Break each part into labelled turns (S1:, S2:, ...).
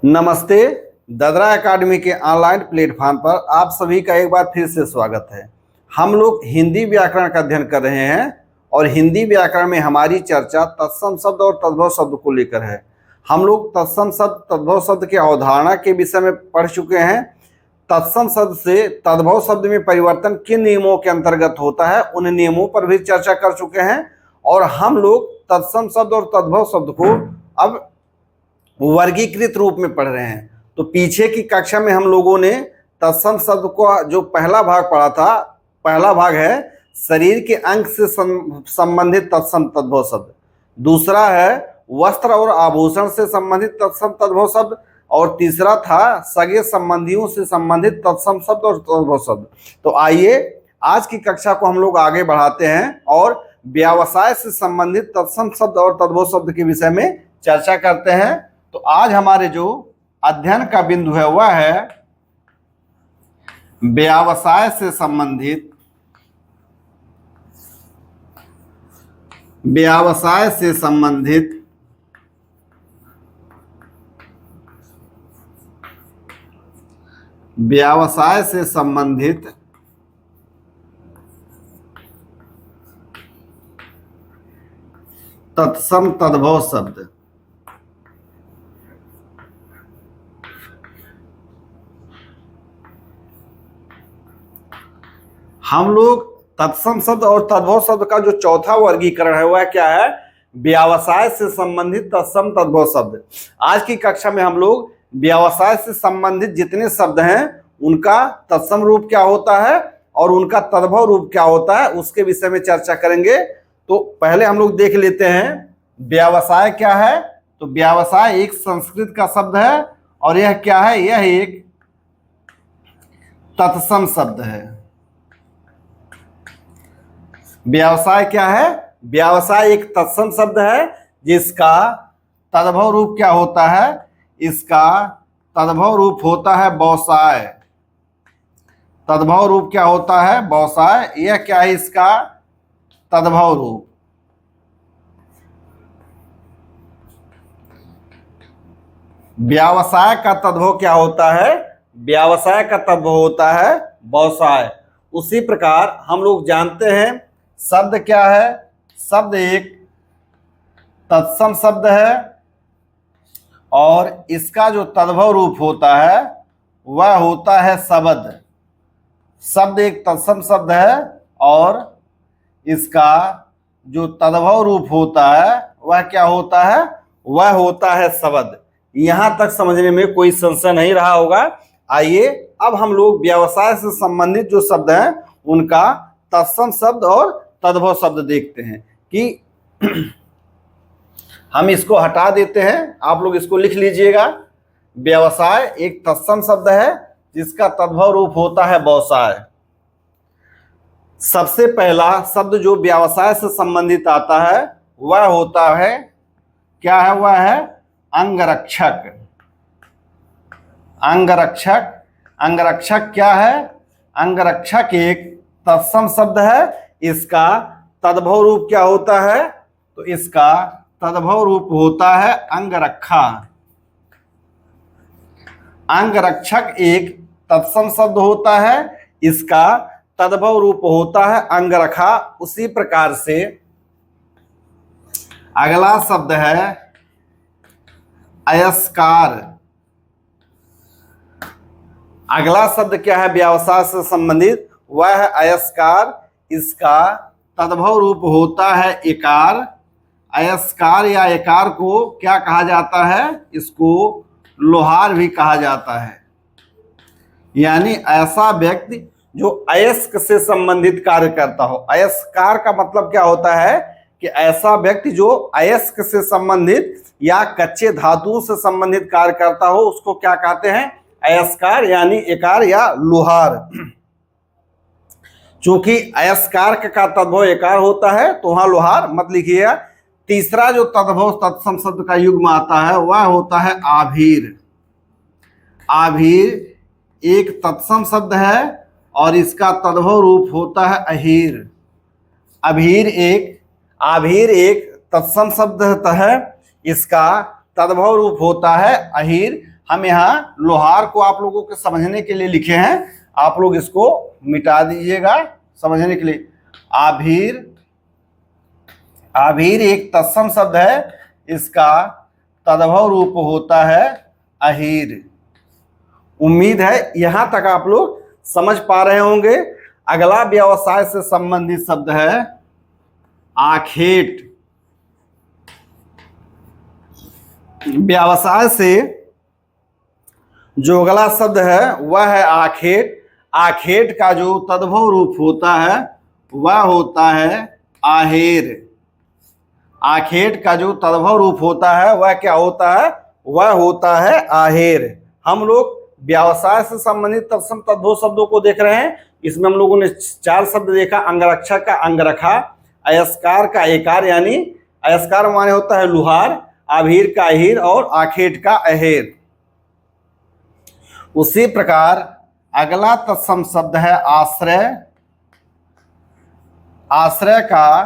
S1: नमस्ते। ददरा एकेडमी के online platform पर आप सभी का एक बार फिर से स्वागत है। हम लोग हिंदी व्याकरण का अध्ययन कर रहे हैं और हिंदी व्याकरण में हमारी चर्चा तत्सम शब्द और तद्भव शब्द को लेकर है। हम लोग तत्सम शब्द तद्भव शब्द की अवधारणा के विषय में पढ़ चुके हैं। तत्सम शब्द से तद्भव शब्द में परिवर्तन किन नियमों के अंतर्गत होता है उन नियमों पर भी चर्चा कर चुके हैं और हम लोग तत्सम शब्द और तद्भव शब्द को अब वर्गीकृत रूप में पढ़ रहे हैं। तो पीछे की कक्षा में हम लोगों ने तत्सम शब्द को जो पहला भाग पढ़ा था, पहला भाग है शरीर के अंग से संबंधित तत्सम तद्भव शब्द, दूसरा है वस्त्र और आभूषण से संबंधित तत्सम तद्भव शब्द और तीसरा था सगे संबंधियों से संबंधित तत्सम शब्द और तद्भव शब्द। तो आइए आज की कक्षा को हम लोग आगे बढ़ाते हैं और व्यवसाय से संबंधित तत्सम शब्द और तद्भव शब्द के विषय में चर्चा करते हैं। तो आज हमारे जो अध्ययन का बिंदु है वह है व्यवसाय से संबंधित तत्सम तद्भव शब्द। हम लोग तत्सम शब्द और तद्भव शब्द का जो चौथा वर्गीकरण है वह क्या है? व्यवसाय से संबंधित तत्सम तद्भव शब्द। आज की कक्षा में हम लोग व्यवसाय से संबंधित जितने शब्द हैं उनका तत्सम रूप क्या होता है और उनका तद्भव रूप क्या होता है उसके विषय में चर्चा करेंगे। तो पहले हम लोग देख लेते हैं व्यवसाय क्या है। तो व्यवसाय एक संस्कृत का शब्द है और यह क्या है? यह एक तत्सम शब्द है। व्यवसाय क्या है? व्यवसाय एक तत्सम शब्द है जिसका तद्भव रूप क्या होता है? इसका तद्भव रूप होता है व्यवसाय। तद्भव रूप क्या होता है? व्यवसाय। यह क्या है? इसका तद्भव रूप। व्यवसाय का तद्भव क्या होता है? व्यवसाय का तद्भव होता है व्यवसाय। उसी प्रकार हम लोग जानते हैं शब्द क्या है? शब्द एक तत्सम शब्द है और इसका जो तद्भव रूप होता है वह होता है शब्द। शब्द एक तत्सम शब्द है और इसका जो तद्भव रूप होता है वह क्या होता है? वह होता है शब्द। यहां तक समझने में कोई संशय नहीं रहा होगा। आइए अब हम लोग व्यवसाय से संबंधित जो शब्द हैं उनका तत्सम शब्द और तद्भव शब्द देखते हैं कि हम इसको हटा देते हैं। आप लोग इसको लिख लीजिएगा। व्यवसाय एक तत्सम शब्द है जिसका तद्भव रूप होता है व्यवसाय। सबसे पहला शब्द जो व्यवसाय से संबंधित आता है वह होता है क्या है? वह है अंगरक्षक। अंगरक्षक। अंगरक्षक क्या है? अंगरक्षक एक तत्सम शब्द है। इसका तद्भव रूप क्या होता है? तो इसका तद्भव रूप होता है अंगरखा। अंगरक्षक एक तत्सम शब्द होता है। इसका तद्भव रूप होता है अंगरखा। उसी प्रकार से अगला शब्द है अयस्कार। अगला शब्द क्या है व्यवसाय से संबंधित? वह है अयस्कार। इसका तद्भव रूप होता है एकार। अयस्कार या एकार को क्या कहा जाता है? इसको लोहार भी कहा जाता है। यानी ऐसा व्यक्ति जो अयस्क से संबंधित कार्य करता हो। अयस्कार का मतलब क्या होता है? कि ऐसा व्यक्ति जो अयस्क से संबंधित या कच्चे धातुओं से संबंधित कार्य करता हो उसको क्या कहते हैं? अयस्कार यानी एकार या लोहार। चूंकि अयस्कार का तद्भव एकार होता है तो वहां लोहार मत लिखिएगा। तीसरा जो तद्भव तत्सम शब्द का युग्म आता है वह होता है आभीर। आभीर एक तत्सम शब्द है और इसका तद्भव रूप होता है अहीर। आभीर एक तत्सम शब्द है। इसका तद्भव रूप होता है अहीर। हम यहाँ लोहार को आप लोगों के समझने के लिए लिखे हैं, आप लोग इसको मिटा दीजिएगा समझने के लिए। आभीर, आभीर एक तत्सम शब्द है, इसका तद्भव रूप होता है अहीर। उम्मीद है यहां तक आप लोग समझ पा रहे होंगे। अगला व्यवसाय से संबंधित शब्द है आखेट। व्यवसाय से जो अगला शब्द है वह है आखेट। आखेट का जो तद्भव रूप होता है वह होता है आहेर। आखेट का जो तद्भव रूप होता है वह क्या होता है, वह होता है आहेर। हम लोग व्यवसाय से संबंधित तत्सम तद्भव शब्दों को देख रहे हैं। इसमें हम लोगों ने 4 शब्द देखा, अंगरक्षक का अंगरखा, अयस्कार का एकार यानी अयस्कार माने होता है लुहार, आभीर का अहीर और आखेट का अहेर। उसी प्रकार अगला तत्सम शब्द है आश्रय। आश्रय का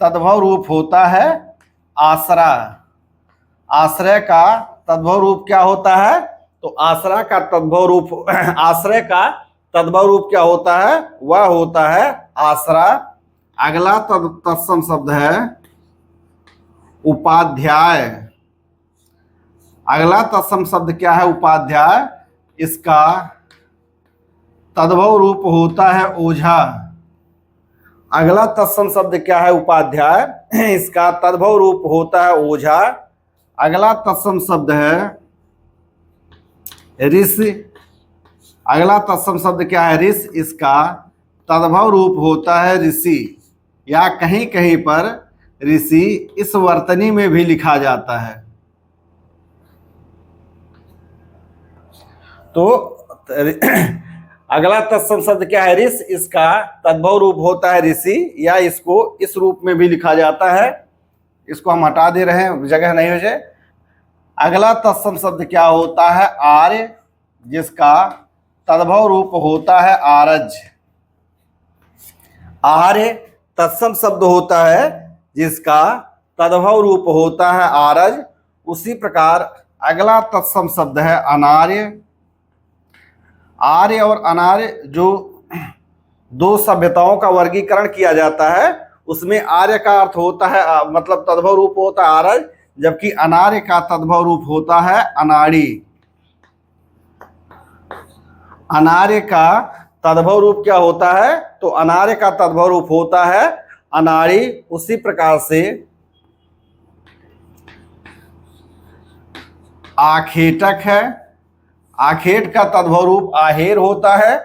S1: तद्भव रूप होता है आसरा। आश्रय का तद्भव रूप क्या होता है, तो आश्रय का तद्भव रूप आश्रय का तद्भव रूप क्या होता है, वह होता है आसरा। अगला तत्सम शब्द है उपाध्याय। अगला तत्सम शब्द क्या है, उपाध्याय। इसका तद्भव रूप होता है ओझा। अगला तत्सम शब्द क्या है, उपाध्याय। इसका तद्भव रूप होता है ओझा। अगला तत्सम शब्द है ऋषि। अगला तत्सम शब्द क्या है, ऋष। इसका तद्भव रूप होता है ऋषि, या कहीं कहीं पर ऋषि इस वर्तनी में भी लिखा जाता है। तो अगला तत्सम शब्द क्या है, ऋष। इसका तद्भव रूप होता है ऋषि, या इसको इस रूप में भी लिखा जाता है। इसको हम हटा दे रहे हैं, जगह नहीं हो जाए। अगला तत्सम शब्द क्या होता है, आर्य। जिसका तद्भव रूप होता है आरज। आर्य तत्सम शब्द होता है जिसका तद्भव रूप होता है आरज। उसी प्रकार अगला तत्सम शब्द है अनार्य। आर्य और अनार्य जो 2 सभ्यताओं का वर्गीकरण किया जाता है, उसमें आर्य का अर्थ होता है मतलब तद्भव रूप होता है आरज, जबकि अनार्य का तद्भव रूप होता है अनाड़ी। अनार्य का तद्भव रूप क्या होता है, तो अनार्य का तद्भव रूप होता है अनाड़ी। उसी प्रकार से आखेटक है। आखेट का तद्भव रूप आहेर होता है,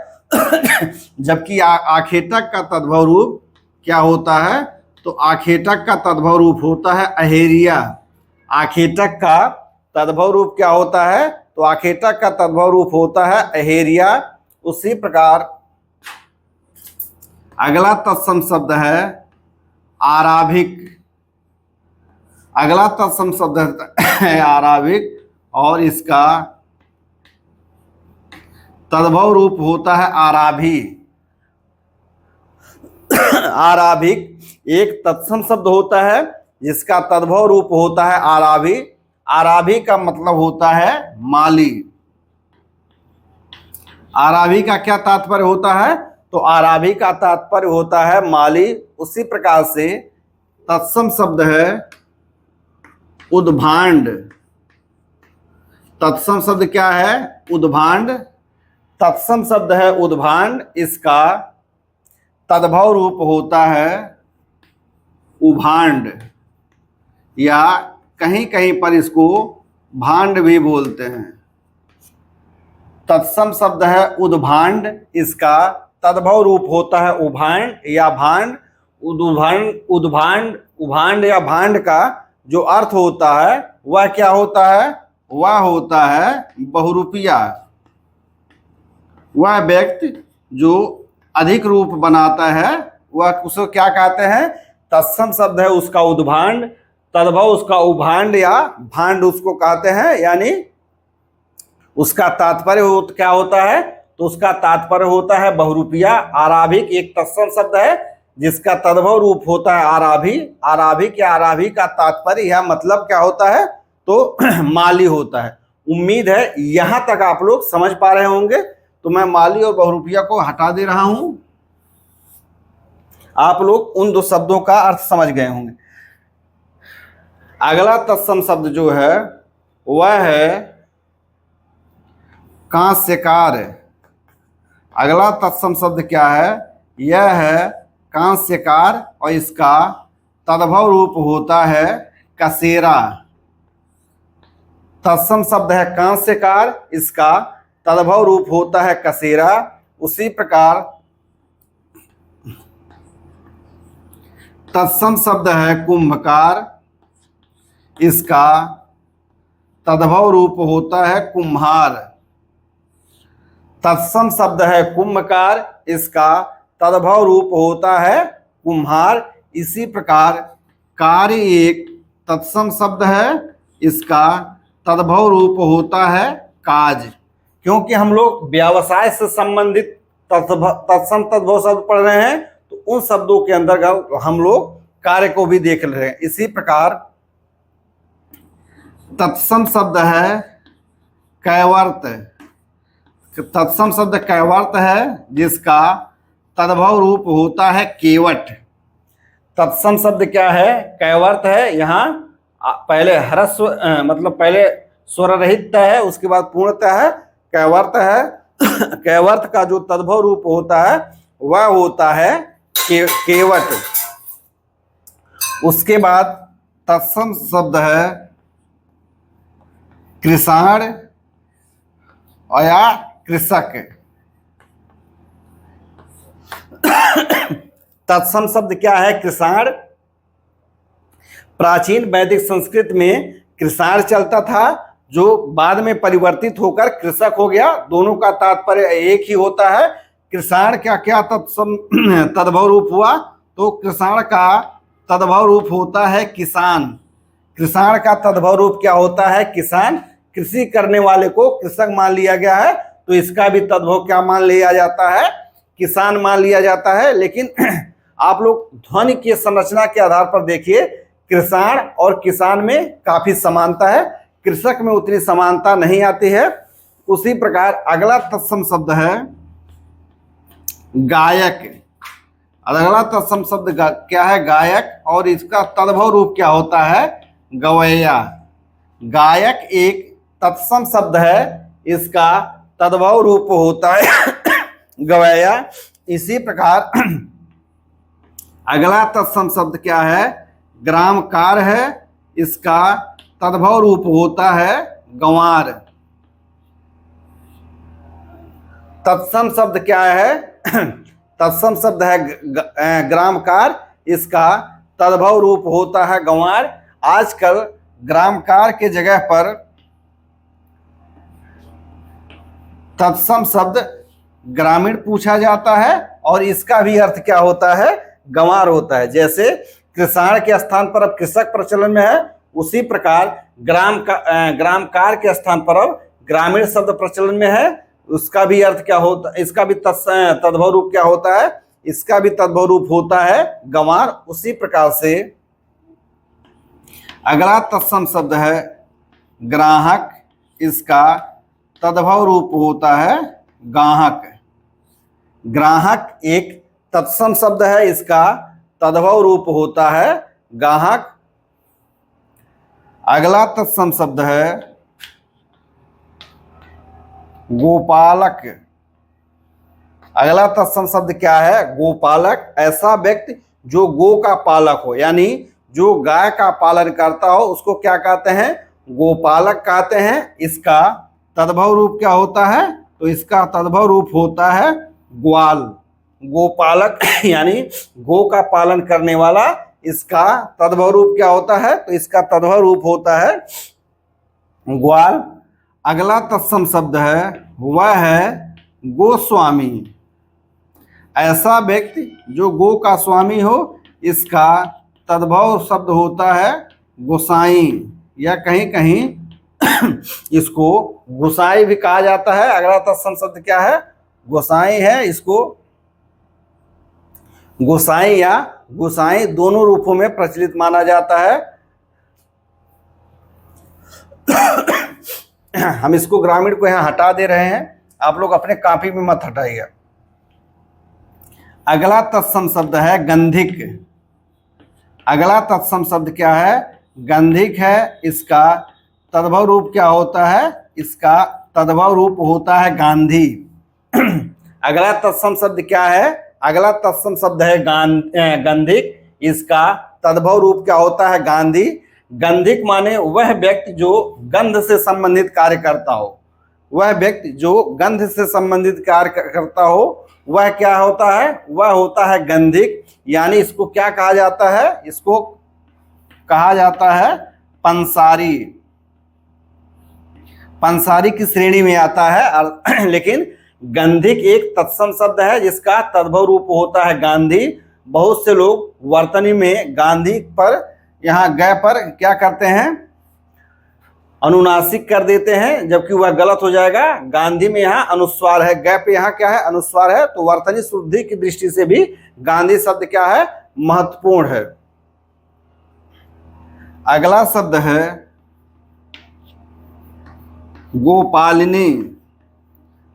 S1: जबकि आखेटक का तद्भव रूप क्या होता है, तो आखेटक का तद्भव रूप होता है अहेरिया। आखेटक का तद्भव रूप क्या होता है, तो आखेटक का तद्भव रूप होता है अहेरिया। उसी प्रकार अगला तत्सम शब्द है आराभिक। अगला तत्सम शब्द है आराभिक, और इसका तद्भव रूप होता है आराभी। आराभिक एक तत्सम शब्द होता है जिसका तद्भव रूप होता है आराभी। आराभी का मतलब होता है माली। आराभी का क्या तात्पर्य होता है, तो आराभी का तात्पर्य होता है माली। उसी प्रकार से तत्सम शब्द है उद्भांड। तत्सम शब्द क्या है, उद्भांड। तत्सम शब्द है उद्भांड। इसका तद्भव रूप होता है उभांड, या कहीं कहीं पर इसको भांड भी बोलते हैं। तत्सम शब्द है उद्भांड। इसका तद्भव रूप होता है उभांड या भांड। उद्भांड उभांड या भांड का जो अर्थ होता है वह क्या होता है, वह होता है बहुरूपिया। वह व्यक्ति जो अधिक रूप बनाता है वह उसको क्या कहते हैं, तत्सम शब्द है उसका उद्भांड, तद्भव उसका उभांड या भांड उसको कहते हैं। यानी उसका तात्पर्य क्या होता है, तो उसका तात्पर्य होता है बहुरूपिया। आराभिक एक तत्सम शब्द है जिसका तद्भव रूप होता है आराभी। आराभिक या आराभी का तात्पर्य या मतलब क्या होता है, तो माली होता है। उम्मीद है यहां तक आप लोग समझ पा रहे होंगे। तो मैं माली और बहुरूपिया को हटा दे रहा हूं। आप लोग उन दो शब्दों का अर्थ समझ गए होंगे। अगला तत्सम शब्द जो है वह है कांस्यकार। अगला तत्सम शब्द क्या है? यह है कांस्यकार और इसका तद्भव रूप होता है कसेरा। तत्सम शब्द है कांस्यकार, इसका तद्भव रूप होता है कसेरा। उसी प्रकार तत्सम शब्द है कुंभकार, इसका तद्भव रूप होता है कुम्हार। तत्सम शब्द है कुंभकार, इसका तद्भव रूप होता है कुम्हार। इसी प्रकार कार्य एक तत्सम शब्द है, इसका तद्भव रूप होता है काज। क्योंकि हम लोग व्यवसाय से संबंधित तत्सम तद्भव शब्द पढ़ रहे हैं, तो उन शब्दों के अंतर्गत हम लोग कार्य को भी देख रहे हैं। इसी प्रकार तत्सम शब्द है कैवर्त। तत्सम शब्द कैवर्त है, जिसका तद्भव रूप होता है केवट। तत्सम शब्द क्या है? कैवर्त है। यहाँ पहले ह्रस्व मतलब पहले स्वर रहित है, उसके बाद पूर्णतः है, कैवर्त है। कैवर्त का जो तद्भव रूप होता है वह होता है केवट। उसके बाद तत्सम शब्द है कृषाण या कृषक। तत्सम शब्द क्या है? कृषाण। प्राचीन वैदिक संस्कृत में कृषाण चलता था, जो बाद में परिवर्तित होकर कृषक हो गया। दोनों का तात्पर्य एक ही होता है। कृषाण का क्या तत्सम तद्भव रूप हुआ? तो कृषाण का तद्भव रूप होता है किसान। कृषाण का तद्भव रूप क्या होता है? किसान। कृषि करने वाले को कृषक मान लिया गया है, तो इसका भी तद्भव क्या मान लिया जाता है? किसान मान लिया जाता है। लेकिन आप लोग ध्वनि की संरचना के आधार पर देखिए, कृषाण और किसान में काफी समानता है, कृषक में उतनी समानता नहीं आती है। उसी प्रकार अगला तत्सम शब्द है गायक। अगला तत्सम शब्द क्या है? गायक। और इसका तद्भव रूप क्या होता है? गवैया। गायक एक तत्सम शब्द है, इसका तद्भव रूप होता है गवैया। इसी प्रकार अगला तत्सम शब्द क्या है? ग्रामकार है, इसका तद्भव रूप होता है गंवार। तत्सम शब्द क्या है? तत्सम शब्द है ग्रामकार, इसका तद्भव रूप होता है गंवार। आजकल ग्रामकार के जगह पर तत्सम शब्द ग्रामीण पूछा जाता है, और इसका भी अर्थ क्या होता है? गंवार होता है। जैसे कृषाण के स्थान पर अब कृषक प्रचलन में है, उसी प्रकार ग्रामकार के स्थान पर अब ग्रामीण शब्द प्रचलन में है। उसका भी अर्थ क्या होता है? इसका भी तद्भव रूप क्या होता है? इसका भी तद्भव रूप होता है गंवार। उसी प्रकार से अगला तत्सम शब्द है ग्राहक, इसका तद्भव रूप होता है गाहक। ग्राहक एक तत्सम शब्द है, इसका तद्भव रूप होता है गाहक। अगला तत्सम शब्द है गोपालक। अगला तत्सम शब्द क्या है? गोपालक। ऐसा व्यक्ति जो गो का पालक हो, यानी जो गाय का पालन करता हो, उसको क्या कहते हैं? गोपालक कहते हैं। इसका तद्भव रूप क्या होता है? तो इसका तद्भव रूप होता है ग्वाल। गोपालक यानी गो का पालन करने वाला, इसका तद्भव रूप क्या होता है? तो इसका तद्भव रूप होता है ग्वाल। अगला तत्सम शब्द है वह है गोस्वामी। ऐसा व्यक्ति जो गो का स्वामी हो, इसका तद्भव शब्द होता है गोसाई, या कहीं कहीं इसको गोसाई भी कहा जाता है। अगला तत्सम शब्द क्या है? गोसाई है। इसको गोसाई या गोसाई दोनों रूपों में प्रचलित माना जाता है। हम इसको ग्रामीण को यहाँ हटा दे रहे हैं, आप लोग अपने कॉपी में मत हटाइएगा। अगला तत्सम शब्द है गंधिक। अगला तत्सम शब्द क्या है? गंधिक है। इसका तद्भव रूप क्या होता है? इसका तद्भव रूप होता है गांधी। अगला तत्सम शब्द क्या है? अगला तत्सम शब्द है गंधिक। इसका तद्भव रूप क्या होता है? गांधी। गंधिक माने वह व्यक्ति जो गंध से संबंधित कार्य करता हो। वह व्यक्ति जो गंध से संबंधित कार्य करता हो वह क्या होता है? वह होता है गंधिक। यानी इसको क्या कहा जाता है? इसको कहा जाता है पंसारी। पंसारी की श्रेणी में आता है। लेकिन गंधिक एक तत्सम शब्द है जिसका तद्भव रूप होता है गांधी। बहुत से लोग वर्तनी में गांधी पर यहाँ ग पर क्या करते हैं? अनुनासिक कर देते हैं, जबकि वह गलत हो जाएगा। गांधी में यहाँ अनुस्वार है, ग पे यहाँ क्या है? अनुस्वार है। तो वर्तनी शुद्धि की दृष्टि से भी गांधी शब्द क्या है? महत्वपूर्ण है। अगला शब्द है गोपालिनी।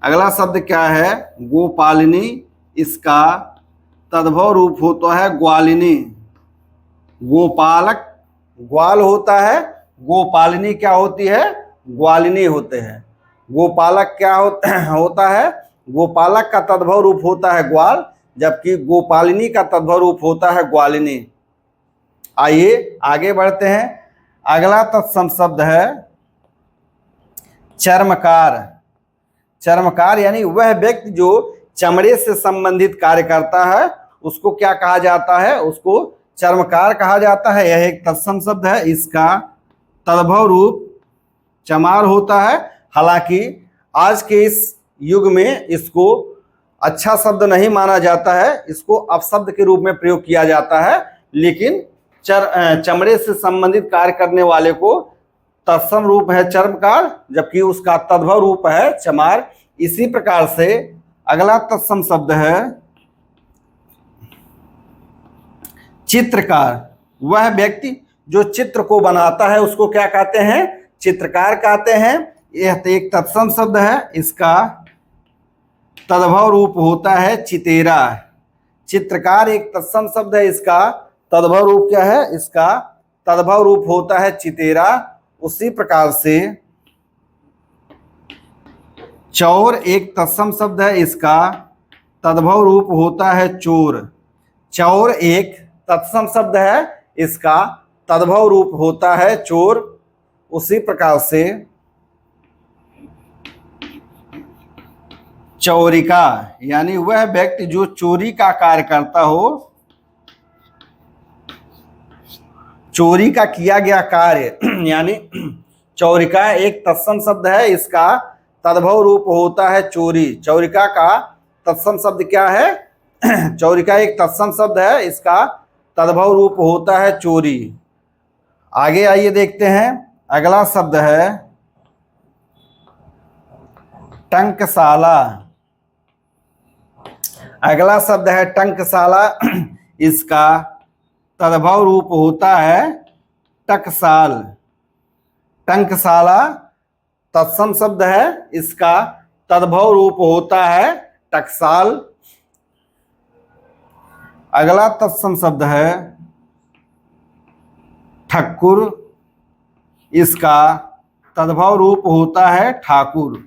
S1: अगला शब्द क्या है? गोपालिनी। इसका तद्भव रूप होता है ग्वालिनी। गोपालक ग्वाल होता है, गोपालिनी क्या होती है? ग्वालिनी होते हैं। गोपालक क्या होता है? गोपालक का तद्भव रूप होता है ग्वाल, जबकि गोपालिनी का तद्भव रूप होता है ग्वालिनी। आइए आगे बढ़ते हैं। अगला तत्सम शब्द है चर्मकार। चर्मकार यानी वह व्यक्ति जो चमड़े से संबंधित कार्य करता है उसको क्या कहा जाता है? उसको चर्मकार कहा जाता है। यह एक तत्सम शब्द है। इसका तद्भव रूप चमार होता है। हालांकि आज के इस युग में इसको अच्छा शब्द नहीं माना जाता है, इसको अपशब्द के रूप में प्रयोग किया जाता है। लेकिन चमड़े से संबंधित कार्य करने वाले को तत्सम रूप है चर्मकार, जबकि उसका तद्भव रूप है चमार। इसी प्रकार से अगला तत्सम शब्द है चित्रकार। वह व्यक्ति जो चित्र को बनाता है उसको क्या कहते हैं? चित्रकार कहते हैं। यह एक तत्सम शब्द है। इसका तद्भव रूप होता है चितेरा। चित्रकार एक तत्सम शब्द है। इसका तद्भव रूप क्या है? इसका तद्भव रूप होता है चितेरा। उसी प्रकार से चौर एक तत्सम शब्द है। इसका तद्भव रूप होता है चोर। चौर एक तत्सम शब्द है। इसका तद्भव रूप होता है चोर। उसी प्रकार से चौरिका यानी वह व्यक्ति जो चोरी का कार्य करता हो, चोरी का किया गया कार्य यानी चौरिका एक तत्सम शब्द है। इसका तद्भव रूप होता है चोरी। चौरिका का तत्सम शब्द क्या है? चौरिका एक तत्सम शब्द है। इसका तद्भव रूप होता है चोरी। आगे आइए देखते हैं। अगला शब्द है टंकशाला। अगला शब्द है टंकशाला। इसका तद्भव रूप होता है टकसाल। टंकशाला तत्सम शब्द है। इसका तद्भव रूप होता है टकसाल। अगला तत्सम शब्द है ठक्कुर। इसका तद्भव रूप होता है ठाकुर।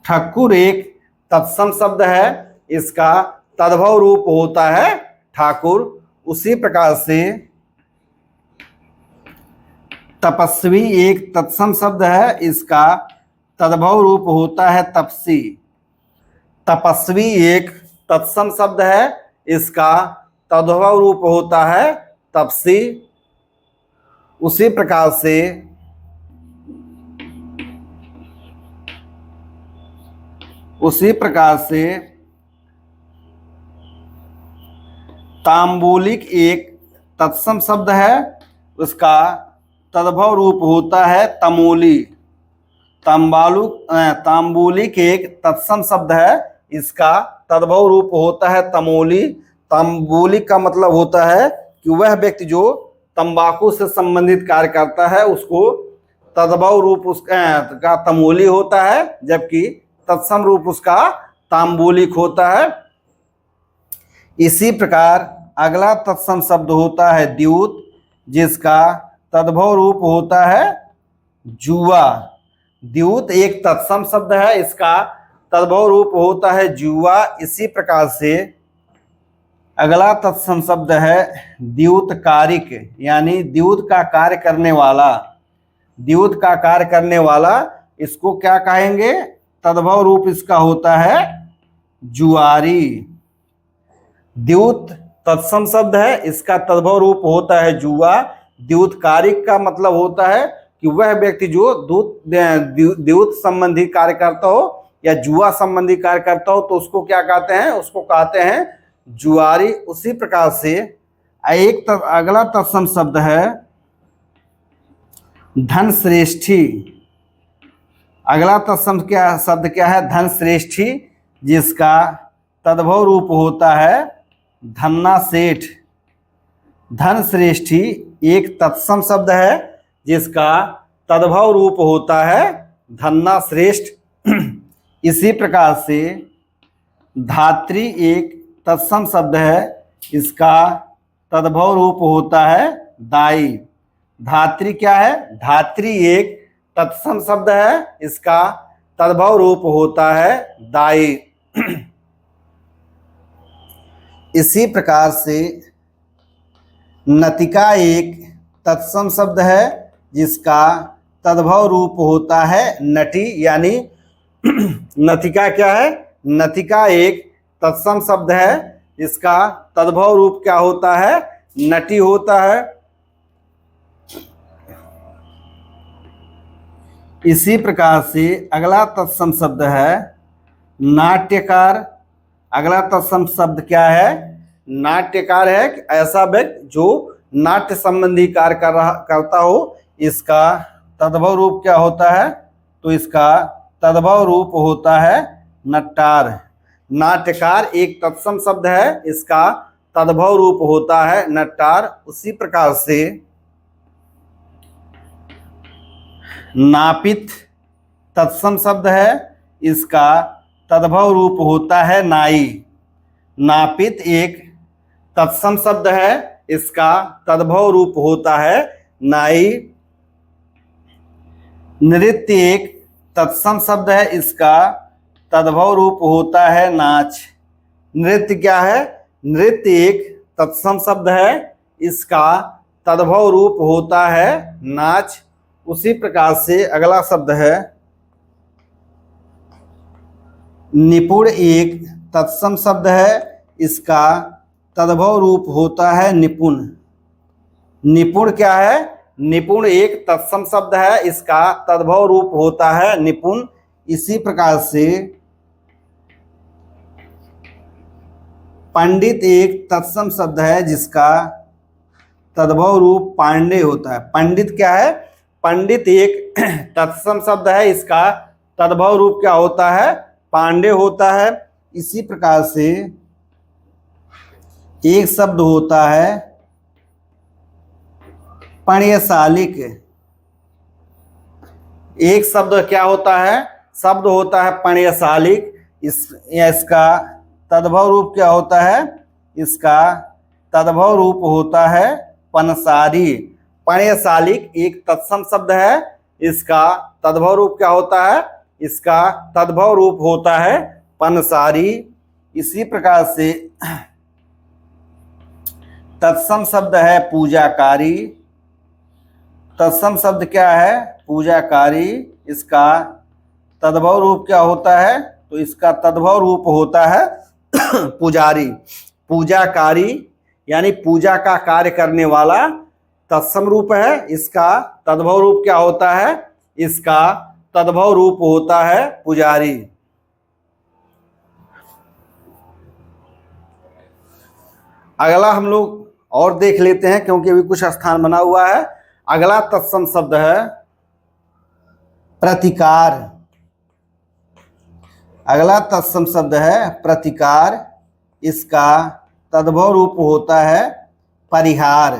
S1: ठक्कुर एक तत्सम शब्द है। इसका तद्भव रूप होता है ठाकुर। उसी प्रकार से तपस्वी एक तत्सम शब्द है। इसका तद्भव रूप होता है तपसी। तपस्वी एक तत्सम शब्द है। इसका तद्भव रूप होता है तपसी। उसी प्रकार से तांबूलिक एक तत्सम शब्द है। उसका तद्भव रूप होता है तमोली। तांबूलिक एक तत्सम शब्द है। इसका तद्भव रूप होता है तमोली। तांबूलिक का मतलब होता है कि वह व्यक्ति जो तंबाकू से संबंधित कार्य करता है उसको तद्भव रूप उसका का तमोली होता है, जबकि तत्सम रूप उसका तांबूलिक होता है। इसी प्रकार अगला तत्सम शब्द होता है द्यूत, जिसका तद्भव रूप होता है जुआ। द्यूत एक तत्सम शब्द है, इसका तद्भव रूप होता है जुआ। इसी प्रकार से अगला तत्सम शब्द है द्यूतकारिक, यानी द्यूत का कार्य करने वाला। द्यूत का कार्य करने वाला, इसको क्या कहेंगे? तद्भव रूप इसका होता है जुआरी। द्यूत तत्सम शब्द है, इसका तद्भव रूप होता है जुआ। द्यूतकारिक का मतलब होता है कि वह व्यक्ति जो द्यूत संबंधी कार्य करता हो या जुआ संबंधी कार्य करता हो, तो उसको क्या कहते हैं? उसको कहते हैं जुआरी। उसी प्रकार से अगला तत्सम शब्द है धन श्रेष्ठी। अगला तत्सम शब्द क्या है? धन श्रेष्ठी, जिसका तद्भव रूप होता है धन्ना सेठ। धन श्रेष्ठी एक तत्सम शब्द है, जिसका तद्भव रूप होता है धन्ना श्रेष्ठ। इसी प्रकार से धात्री एक तत्सम शब्द है, इसका तद्भव रूप होता है दाई। धात्री क्या है? धात्री एक तत्सम शब्द है, इसका तद्भव रूप होता है दाई। इसी प्रकार से नतिका एक तत्सम शब्द है, जिसका तद्भव रूप होता है नटी, यानी नतिका क्या है? नतिका एक तत्सम शब्द है, इसका तद्भव रूप क्या होता है? नटी होता है। इसी प्रकार से अगला तत्सम शब्द है नाट्यकार। अगला तत्सम शब्द क्या है? नाट्यकार है कि ऐसा व्यक्ति जो नाट्य संबंधी कार्य करता हो। इसका तद्भव रूप क्या होता है? तो इसका तद्भव रूप होता है नट्टार। नाट्यकार एक तत्सम शब्द है, इसका तद्भव रूप होता है नट्टार। उसी प्रकार से नापित तत्सम शब्द है, इसका तद्भव रूप होता है नाई। नापित एक तत्सम शब्द है, इसका तद्भव रूप होता है नाई। नृत्य एक तत्सम शब्द है, इसका तद्भव रूप होता है नाच। नृत्य क्या है? नृत्य एक तत्सम शब्द है, इसका तद्भव रूप होता है नाच। उसी प्रकार से अगला शब्द है निपुण एक तत्सम शब्द है, इसका तद्भव रूप होता है निपुण। निपुण क्या है? निपुण एक तत्सम शब्द है, इसका तद्भव रूप होता है निपुण। इसी प्रकार से पंडित एक तत्सम शब्द है, जिसका तद्भव रूप पांडे होता है। पंडित क्या है? पंडित एक तत्सम शब्द है, इसका तद्भव रूप क्या होता है? पांडे होता है। इसी प्रकार से एक शब्द होता है पण्यशालिक। एक शब्द क्या होता है? शब्द होता है पण्यशालिक। इसका तद्भव रूप क्या होता है? इसका तद्भव रूप होता है पनसारी। पण्यशालिक एक तत्सम शब्द है, इसका तद्भव रूप क्या होता है? इसका तद्भव रूप होता है पनसारी। इसी प्रकार से तत्सम शब्द है पूजाकारी। तत्सम शब्द क्या है? पूजाकारी। इसका तद्भव रूप क्या होता है? तो इसका तद्भव रूप होता है पुजारी। पूजाकारी यानी पूजा का कार्य करने वाला तत्सम रूप है, इसका तद्भव रूप क्या होता है? इसका तद्भव रूप होता है पुजारी। अगला हम लोग और देख लेते हैं, क्योंकि अभी कुछ स्थान बना हुआ है। अगला तत्सम शब्द है प्रतिकार। अगला तत्सम शब्द है प्रतिकार। इसका तद्भव रूप होता है परिहार।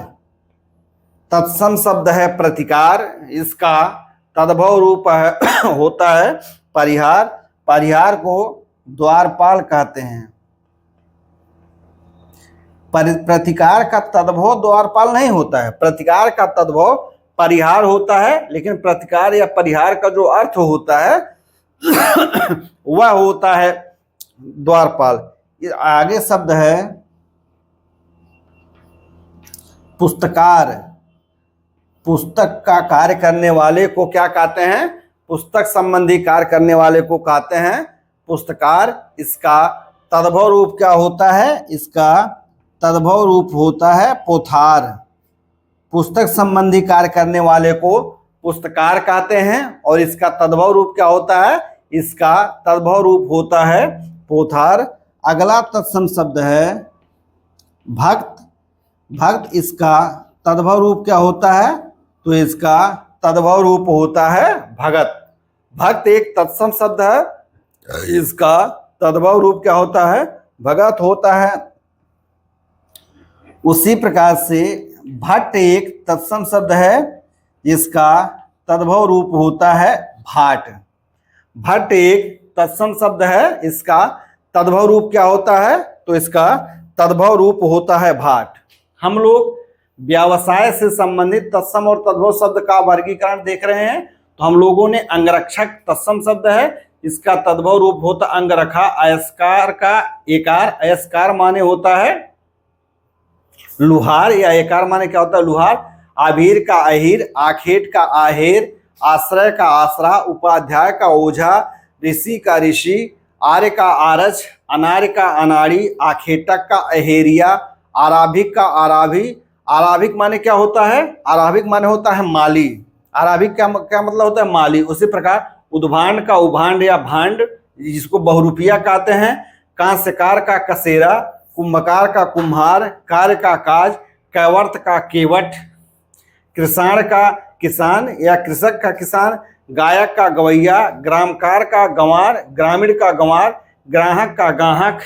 S1: तत्सम शब्द है प्रतिकार, इसका तद्भव रूप होता है परिहार। परिहार को द्वारपाल कहते हैं। प्रतिकार का तद्भव द्वारपाल नहीं होता है, प्रतिकार का तद्भव परिहार होता है, लेकिन प्रतिकार या परिहार का जो अर्थ होता है वह होता है द्वारपाल। आगे शब्द है पुस्तकार। पुस्तक का कार्य करने वाले को क्या कहते हैं? पुस्तक संबंधी कार्य करने वाले को कहते हैं पुस्तकार। इसका तद्भव रूप क्या होता है? इसका तद्भव रूप होता है पोथार। पुस्तक संबंधी कार्य करने वाले को पुस्तकार कहते हैं और इसका तद्भव रूप क्या होता है? इसका तद्भव रूप होता है पोथार। अगला तत्सम शब्द है भक्त। भक्त, इसका तद्भव रूप क्या होता है? तो इसका तद्भव रूप होता है भगत। भक्त एक तत्सम शब्द है, इसका तद्भव रूप क्या होता है? भगत होता है। उसी प्रकार से भट्ट एक तत्सम शब्द है, जिसका तद्भव रूप होता है भाट। भट्ट एक तत्सम शब्द है, इसका तद्भव रूप क्या होता है? तो इसका तद्भव रूप होता है भाट। हम लोग व्यवसाय से संबंधित तत्सम और तद्भव शब्द का वर्गीकरण देख रहे हैं। तो हम लोगों ने अंगरक्षक तत्सम शब्द है, इसका तद्भव रूप होता अंगरखा। अयस्कार का एकार, अयस्कार माने होता है लुहार, या एकार माने क्या होता है? लुहार। आभीर का अहीर, आखेट का आहेर, आश्रय का आसरा, उपाध्याय का ओझा, ऋषि का ऋषि, आर्य का आरज, अनार्य का अनाड़ी, आखेटक का अहेरिया, आराभिक का आराभी। आराभिक माने क्या होता है? आराभिक माने होता है माली। आराभिक क्या मतलब होता है? माली। उसी प्रकार उद्भांड का उभांड या भांड, जिसको बहुरूपिया कहते हैं। कांस्यकार का कसेरा, कुंभकार का कुम्हार, कार्य का काज, कैवर्त का केवट, कृषाण का किसान या कृषक का किसान, गायक का गवैया, ग्रामकार का गंवार, ग्रामीण का गंवार, ग्राहक का गाहक,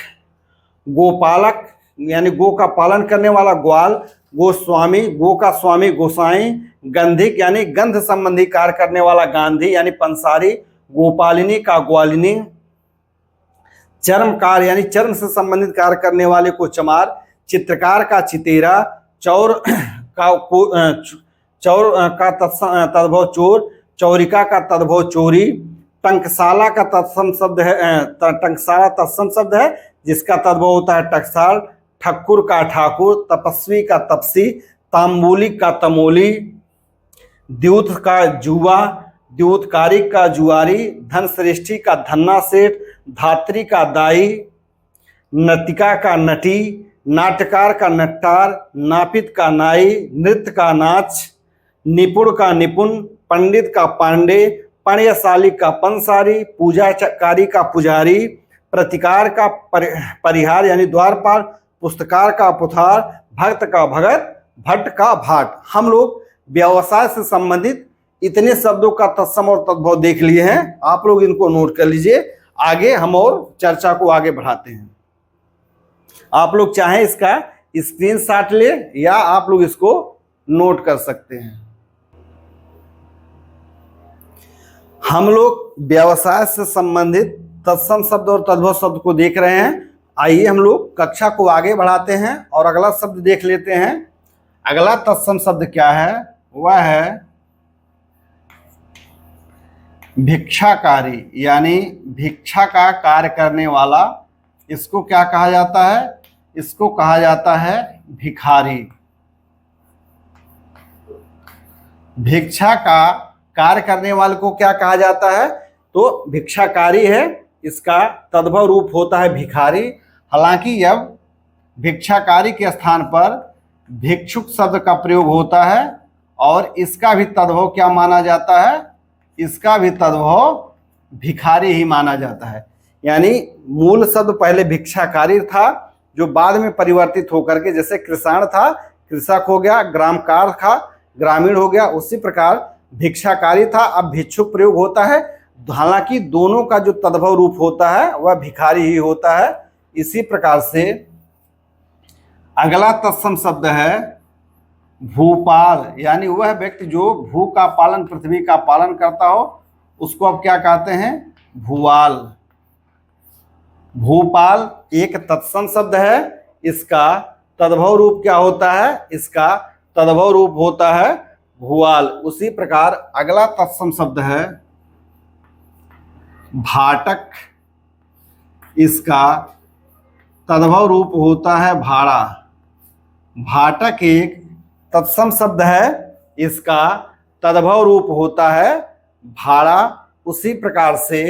S1: गोपालक यानी गो का पालन करने वाला ग्वाल, गोस्वामी, गो का स्वामी गोसाई, गंधिक यानी गंध संबंधी कार्य करने वाला गांधी यानी पंसारी, गोपालिनी का ग्वालिनी, चर्मकार यानी चर्म से संबंधित कार्य करने वाले को चमार, चित्रकार का चितेरा, चौर का तद्भव चोर, चौरिका का तद्भव चोरी, टंकशाला का तत्सम शब्द है, टंकशाला तत्सम शब्द है, जिसका तद्भव होता है टकसाल, ठक्कुर का ठाकुर, तपस्वी का तपसी, तांबूली का तमोली, द्यूत का जुआ, द्यूतकारी का जुआरी, धनश्रेष्ठी का धन्ना सेठ, धात्री का दाई, नर्तिका का नटी, नाट्यकार का नट्टार, नापित का नाई, नृत्य का नाच, निपुण का निपुण, पंडित का पांडे, पण्यशाली का पंसारी, पूजाकारी का पुजारी, प्रतिकार का परिहार यानी द्वारपाल, पुस्तकार का पुथार, भक्त का भगत, भट्ट का भाट। हम लोग व्यवसाय से संबंधित इतने शब्दों का तत्सम और तद्भव देख लिए हैं। आप लोग इनको नोट कर लीजिए। आगे हम और चर्चा को आगे बढ़ाते हैं। आप लोग चाहें इसका स्क्रीनशॉट ले या आप लोग इसको नोट कर सकते हैं। हम लोग व्यवसाय से संबंधित तत्सम शब्द और तद्भव शब्द को देख रहे हैं। आइए हम लोग कक्षा को आगे बढ़ाते हैं और अगला शब्द देख लेते हैं। अगला तत्सम शब्द क्या है? वह है भिक्षाकारी, यानी भिक्षा का कार्य करने वाला। इसको क्या कहा जाता है? इसको कहा जाता है भिखारी। भिक्षा का कार्य करने वाले को क्या कहा जाता है? तो भिक्षाकारी है। इसका तद्भव रूप होता है भिखारी। हालांकि अब भिक्षाकारी के स्थान पर भिक्षुक शब्द का प्रयोग होता है और इसका भी तद्भव क्या माना जाता है? इसका भी तद्भव भिखारी ही माना जाता है। यानी मूल शब्द पहले भिक्षाकारी था, जो बाद में परिवर्तित होकर के, जैसे कृषाण था कृषक हो गया, ग्रामकार था ग्रामीण हो गया, उसी प्रकार भिक्षाकारी था अब भिक्षुक प्रयोग होता है। हालांकि दोनों का जो तद्भव रूप होता है वह भिखारी ही होता है। इसी प्रकार से अगला तत्सम शब्द है भूपाल यानी वह व्यक्ति जो भू का पालन, पृथ्वी का पालन करता हो, उसको अब क्या कहते हैं? भूवाल। भूपाल एक तत्सम शब्द है, इसका तद्भव रूप क्या होता है? इसका तद्भव रूप होता है भूवाल। उसी प्रकार अगला तत्सम शब्द है भाटक, इसका तद्भव रूप होता है भाड़ा। भाटक एक तत्सम शब्द है, इसका तद्भव रूप होता है भाड़ा। उसी प्रकार से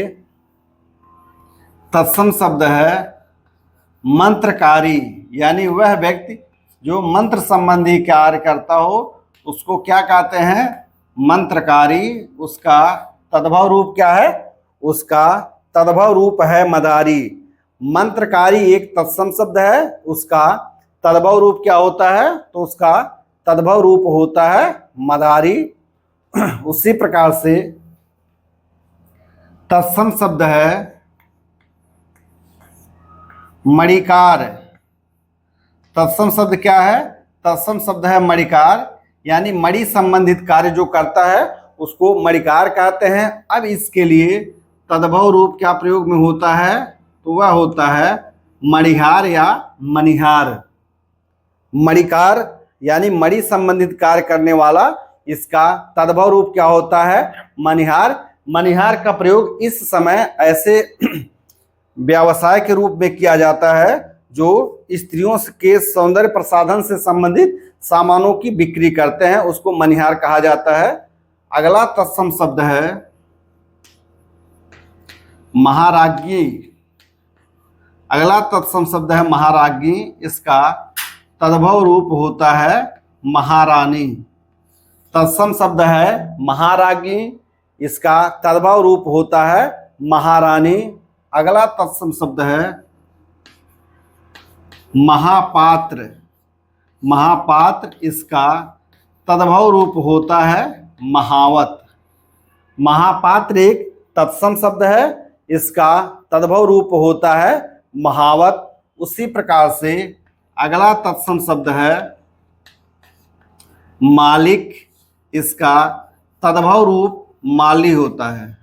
S1: तत्सम शब्द है मंत्रकारी, यानी वह व्यक्ति जो मंत्र संबंधी कार्य करता हो, उसको क्या कहते हैं? मंत्रकारी। उसका तद्भव रूप क्या है? उसका तद्भव रूप है मदारी। मंत्रकारी एक तत्सम शब्द है, उसका तद्भव रूप क्या होता है? तो उसका तद्भव रूप होता है मदारी। उसी प्रकार से तत्सम शब्द है मणिकार। तत्सम शब्द क्या है? तत्सम शब्द है मणिकार, यानी मणि संबंधित कार्य जो करता है उसको मणिकार कहते हैं। अब इसके लिए तद्भव रूप क्या प्रयोग में होता है? तो वह होता है मणिहार या मणिहार। मणिकार यानी मणि संबंधित कार्य करने वाला, इसका तद्भव रूप क्या होता है? मणिहार। मणिहार का प्रयोग इस समय ऐसे व्यवसाय के रूप में किया जाता है जो स्त्रियों के सौंदर्य प्रसाधन से संबंधित सामानों की बिक्री करते हैं, उसको मणिहार कहा जाता है। अगला तत्सम शब्द है महाराज्ञी। अगला तत्सम शब्द है महाराज्ञी, इसका तद्भव रूप होता है महारानी। तत्सम शब्द है महाराज्ञी, इसका तद्भव रूप होता है महारानी। अगला तत्सम शब्द है महापात्र। महापात्र, इसका तद्भव रूप होता है महावत। महापात्र एक तत्सम शब्द है, इसका तद्भव रूप होता है महावत। उसी प्रकार से अगला तत्सम शब्द है मालिक, इसका तद्भव रूप माली होता है।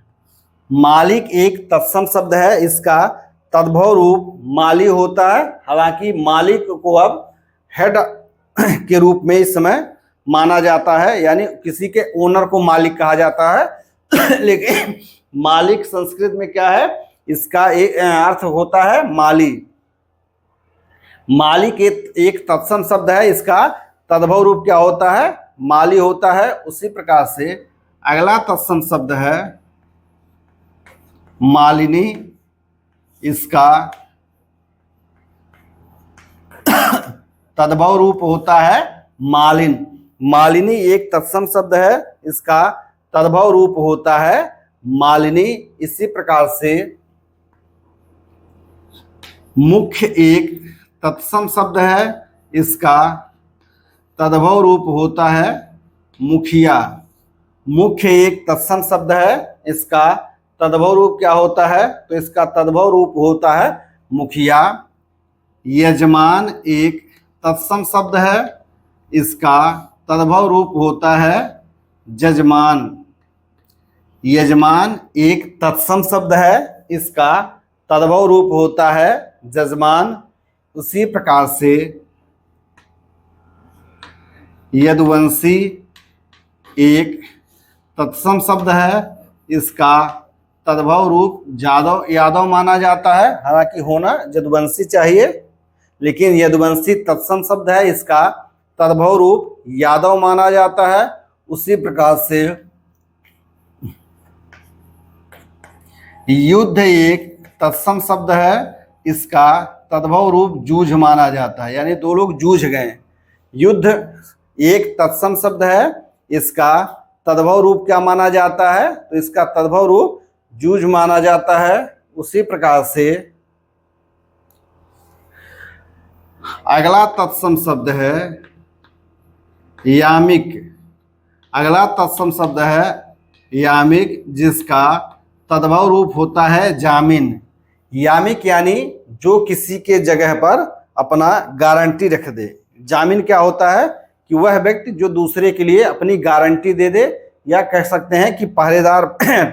S1: मालिक एक तत्सम शब्द है, इसका तद्भव रूप माली होता है। हालांकि मालिक को अब हेड के रूप में इस समय माना जाता है, यानी किसी के ओनर को मालिक कहा जाता है। लेकिन मालिक संस्कृत में क्या है? इसका एक अर्थ होता है माली। मालिक एक तत्सम शब्द है, इसका तद्भव रूप क्या होता है? माली होता है। उसी प्रकार से अगला तत्सम शब्द है मालिनी, इसका तद्भव रूप होता है मालिन। मालिनी एक तत्सम शब्द है, इसका तद्भव रूप होता है मालिनी। इसी प्रकार से मुख्य एक तत्सम शब्द है, इसका तद्भव रूप होता है मुखिया। मुख्य एक तत्सम शब्द है, इसका तद्भव रूप क्या होता है? तो इसका तद्भव रूप होता है मुखिया। यजमान एक तत्सम शब्द है, इसका तद्भव रूप होता है जजमान। यजमान एक तत्सम शब्द है, इसका तद्भव रूप होता है जजमान। उसी प्रकार से यदुवंशी एक तत्सम शब्द है, इसका तद्भव रूप यादव माना जाता है। हालांकि होना यदुवंशी चाहिए, लेकिन यदुवंशी तत्सम शब्द है, इसका तद्भव रूप यादव माना जाता है। उसी प्रकार से युद्ध एक तत्सम शब्द है, इसका तद्भव रूप जूझ माना जाता है, यानी दो लोग जूझ गए। युद्ध एक तत्सम शब्द है, इसका तद्भव रूप क्या माना जाता है? तो इसका तद्भव रूप जूझ माना जाता है। उसी प्रकार से अगला तत्सम शब्द है यामिक। अगला तत्सम शब्द है यामिक, जिसका तद्भव रूप होता है जामीन। यामिक यानी जो किसी के जगह पर अपना गारंटी रख दे। जामीन क्या होता है? कि कि वह व्यक्ति जो दूसरे के लिए अपनी गारंटी दे दे, या कह सकते हैं कि पहरेदार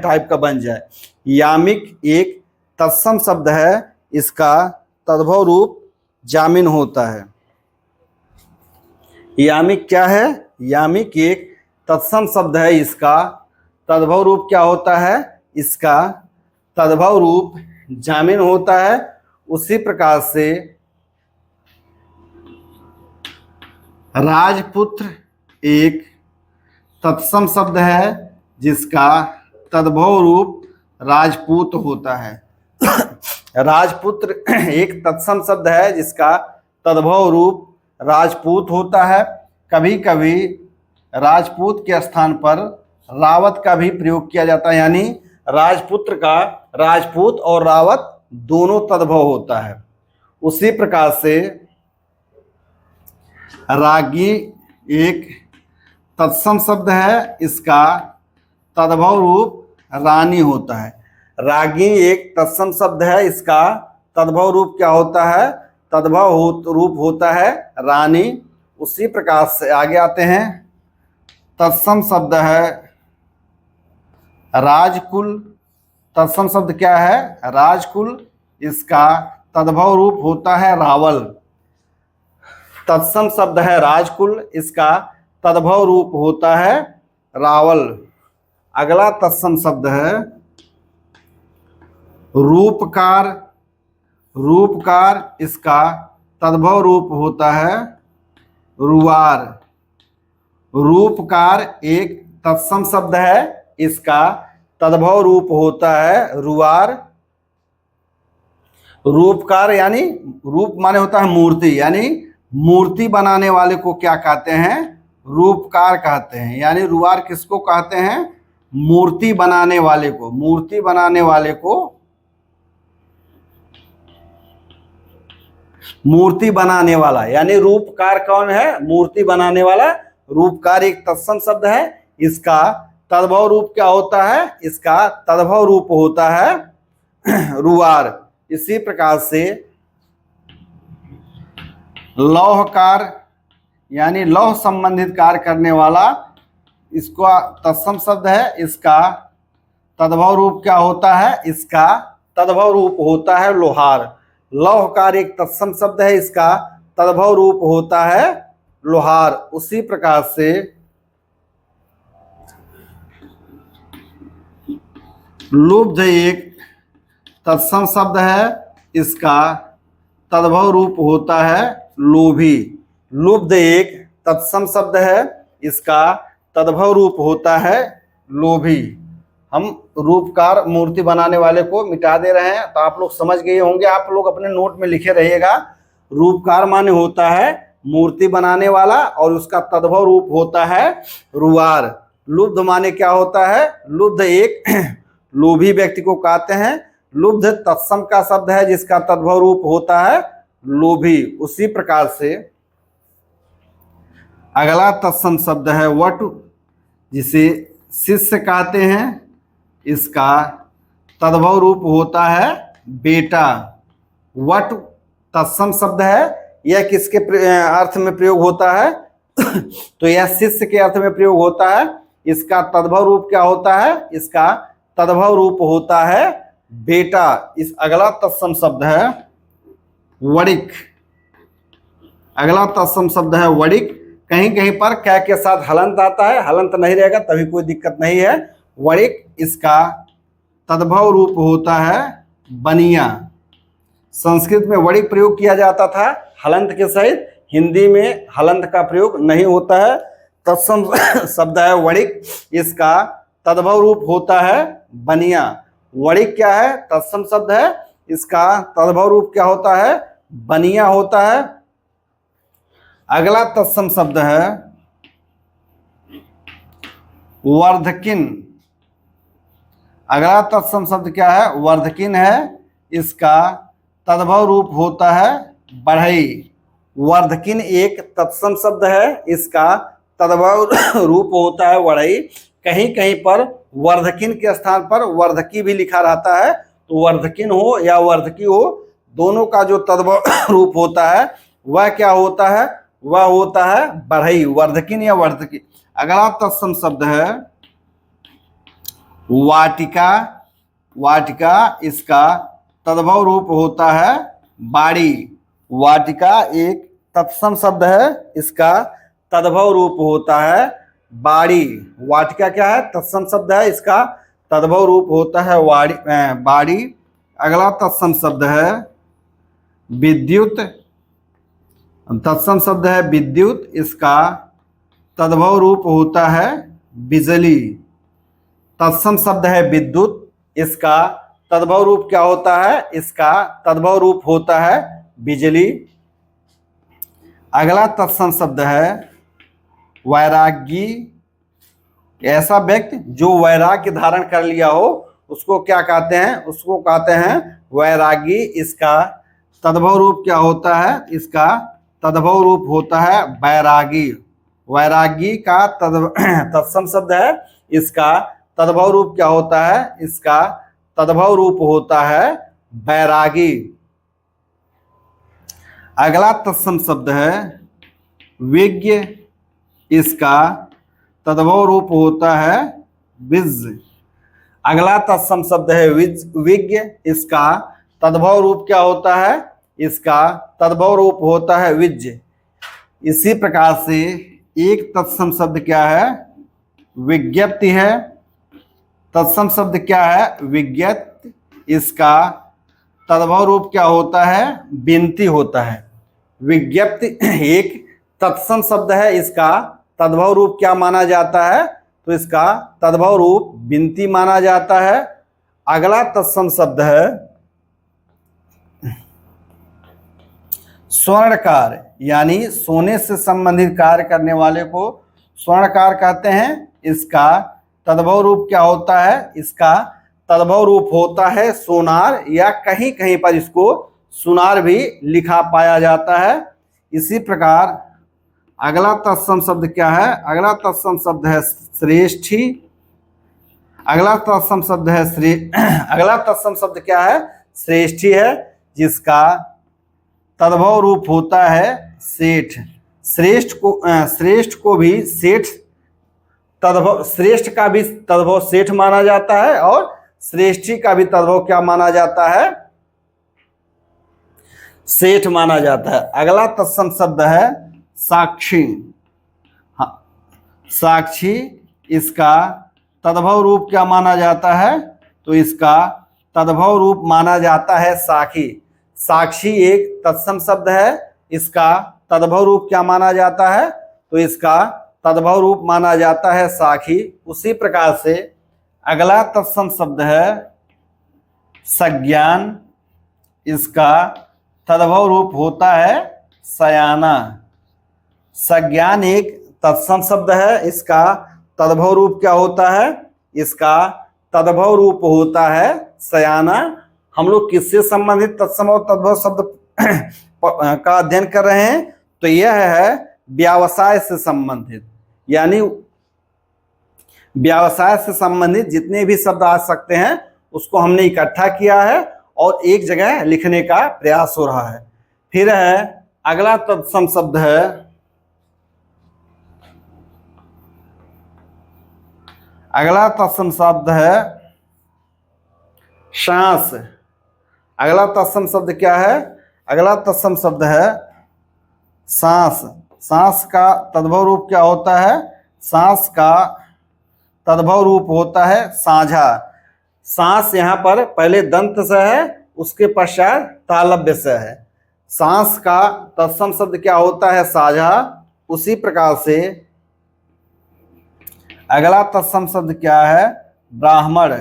S1: टाइप का बन जाए। यामिक एक तत्सम शब्द है, इसका तद्भव रूप जामिन होता है। यामिक क्या है? यामिक एक तत्सम शब्द है, इसका तद्भव रूप क्या होता है? इसका तद्भव रूप जामिन होता है। उसी प्रकार से राजपुत्र एक तत्सम शब्द है, जिसका तद्भव रूप राजपूत होता है। राजपुत्र एक तत्सम शब्द है, जिसका तद्भव रूप राजपूत होता है। कभी कभी राजपूत के स्थान पर रावत का भी प्रयोग किया जाता है, यानी राजपुत्र का राजपूत और रावत दोनों तद्भव होता है। उसी प्रकार से रागी एक तत्सम शब्द है, इसका तद्भव रूप रानी होता है। रागी एक तत्सम शब्द है, इसका तद्भव रूप क्या होता है? तद्भव रूप होता है रानी। उसी प्रकार से आगे आते हैं, तत्सम शब्द है राजकुल। तत्सम शब्द क्या है? राजकुल। इसका तद्भव रूप होता है रावल। तत्सम शब्द है राजकुल, इसका तद्भव रूप होता है रावल। अगला तत्सम शब्द है रूपकार। रूपकार, इसका तद्भव रूप होता है रुवार। रूपकार एक तत्सम शब्द है, इसका तद्भव रूप होता है रुवार। रूपकार यानी रूप माने होता है मूर्ति, यानी मूर्ति बनाने वाले को क्या कहते हैं? रूपकार कहते हैं। यानी रुवार किसको कहते हैं? मूर्ति बनाने वाले को। मूर्ति बनाने वाले को मूर्ति बनाने वाला, यानी रूपकार कौन है? मूर्ति बनाने वाला। रूपकार एक तत्सम शब्द है, इसका तद्भव रूप क्या होता है? इसका तद्भव रूप होता है रुवार। इसी प्रकार से लौहकार, यानी लौह संबंधित कार्य करने वाला, इसका तत्सम शब्द है, इसका तद्भव रूप क्या होता है? इसका तद्भव रूप होता है लोहार। लौहकार एक तत्सम शब्द है, इसका तद्भव रूप होता है लोहार। उसी प्रकार से लुब्ध एक तत्सम शब्द है, इसका तद्भव रूप होता है लोभी। लुब्ध एक तत्सम शब्द है, इसका तद्भव रूप होता है लोभी। हम रूपकार मूर्ति बनाने वाले को मिटा दे रहे हैं, तो आप लोग समझ गए होंगे। आप लोग अपने नोट में लिखे रहिएगा। रूपकार माने होता है मूर्ति बनाने वाला, और उसका तद्भव रूप होता है रुवार। लुब्ध माने क्या होता है? लुब्ध एक लोभी व्यक्ति को कहते हैं। लुब्ध तत्सम का शब्द है, जिसका तद्भव रूप होता है लोभी। उसी प्रकार से अगला तत्सम शब्द है वटु, जिसे शिष्य कहते हैं। इसका तद्भव रूप होता है बेटा। वटु तत्सम शब्द है। यह किसके अर्थ में प्रयोग होता है? तो यह शिष्य के अर्थ में प्रयोग होता है। इसका तद्भव रूप क्या होता है? इसका तद्भव रूप होता है बेटा। इस अगला तत्सम शब्द है वणिक। अगला तत्सम शब्द है वणिक। कहीं कहीं पर क्या के साथ हलंत आता है, हलंत नहीं रहेगा तभी कोई दिक्कत नहीं है। वणिक, इसका तद्भव रूप होता है बनिया। संस्कृत में वणिक प्रयोग किया जाता था हलंत के सहित, हिंदी में हलंत का प्रयोग नहीं होता है। तत्सम शब्द है वणिक, इसका तद्भव रूप होता है बनिया। वणिक क्या है? तत्सम शब्द है, इसका तद्भव रूप क्या होता है? बनिया होता है। अगला तत्सम शब्द है वर्धकिन। अगला तत्सम शब्द क्या है? वर्धकिन है। इसका तद्भव रूप होता है बढ़ई। वर्धकिन एक तत्सम शब्द है, इसका तद्भव रूप होता है बढ़ई। कहीं कहीं पर वर्धकिन के स्थान पर वर्धकी भी लिखा रहता है, तो वर्धकिन हो या वर्धकी हो, दोनों का जो तद्भव रूप होता है वह क्या होता है? वह होता है बढ़ई, वर्धकीन या वर्धकी। अगला तत्सम शब्द है वाटिका। वाटिका, इसका तद्भव रूप होता है बाड़ी। वाटिका एक तत्सम शब्द है, इसका तद्भव रूप होता है बाड़ी। वाटिका क्या है? तत्सम शब्द है, इसका तद्भव रूप होता है बाड़ी। अगला तत्सम शब्द है विद्युत। तत्सम शब्द है विद्युत, इसका तद्भव रूप होता है बिजली। तत्सम शब्द है विद्युत, इसका तद्भव रूप क्या होता है? इसका तद्भव रूप होता है बिजली। अगला तत्सम शब्द है वैरागी। ऐसा व्यक्ति जो वैराग्य धारण कर लिया हो उसको क्या कहते हैं? उसको कहते हैं वैरागी। इसका तद्भव रूप क्या होता है? इसका तद्भव रूप होता है वैरागी। वैरागी का तत्सम शब्द है, इसका तद्भव रूप क्या होता है? इसका तद्भव रूप होता है वैरागी। अगला तत्सम शब्द है विज्ञ। इसका तद्भव रूप होता है विज। अगला तत्सम शब्द है विज्ञ। इसका तद्भव रूप क्या होता है? इसका तद्भव रूप होता है विज। इसी प्रकार से एक तत्सम शब्द क्या है? विज्ञप्ति है। तत्सम शब्द क्या है? विज्ञप्ति। इसका तद्भव रूप क्या होता है? विनती होता है। विज्ञप्ति एक तत्सम शब्द है, इसका तद्भव रूप क्या माना जाता है? तो इसका तद्भव रूप विनती माना जाता है। अगला तत्सम शब्द है स्वर्णकार, यानी सोने से संबंधित कार्य करने वाले को स्वर्णकार कहते हैं। इसका तद्भव रूप क्या होता है? इसका तद्भव रूप होता है सोनार, या कहीं कहीं पर इसको सुनार भी लिखा पाया जाता है। इसी प्रकार अगला तत्सम शब्द क्या है? अगला तत्सम शब्द है श्रेष्ठी। अगला तत्सम शब्द है अगला तत्सम शब्द क्या है? श्रेष्ठी है, जिसका तद्भव रूप होता है सेठ। श्रेष्ठ को भी सेठ तद्भव, श्रेष्ठ का भी तद्भव सेठ माना जाता है, और श्रेष्ठी का भी तद्भव क्या माना जाता है? सेठ माना जाता है। अगला तत्सम शब्द है साक्षी। हाँ, साक्षी, इसका तद्भव रूप क्या माना जाता है? तो इसका तद्भव रूप माना जाता है साखी। साक्षी एक तत्सम शब्द है, इसका तद्भव रूप क्या माना जाता है? तो इसका तद्भव रूप माना जाता है साखी। उसी प्रकार से अगला तत्सम शब्द है सज्ञान। इसका तद्भव रूप होता है सयाना। सज्ञान एक तत्सम शब्द है, इसका तद्भव रूप क्या होता है? इसका तद्भव रूप होता है सयाना। हम लोग किससे संबंधित तत्सम और तद्भव शब्द का अध्ययन कर रहे हैं? तो यह है व्यवसाय से संबंधित, यानी व्यवसाय से संबंधित जितने भी शब्द आ सकते हैं उसको हमने इकट्ठा किया है और एक जगह लिखने का प्रयास हो रहा है। फिर है अगला तत्सम शब्द है अगला तत्सम शब्द है सांस। अगला तत्सम शब्द क्या है? अगला तत्सम शब्द है सांस। सांस का तद्भव रूप क्या होता है? सांस का तद्भव रूप होता है साझा। सांस यहाँ पर पहले दंत से है, उसके पश्चात तालव्य से है। सांस का तत्सम शब्द क्या होता है? साझा। उसी प्रकार से अगला तत्सम शब्द क्या है? ब्राह्मण।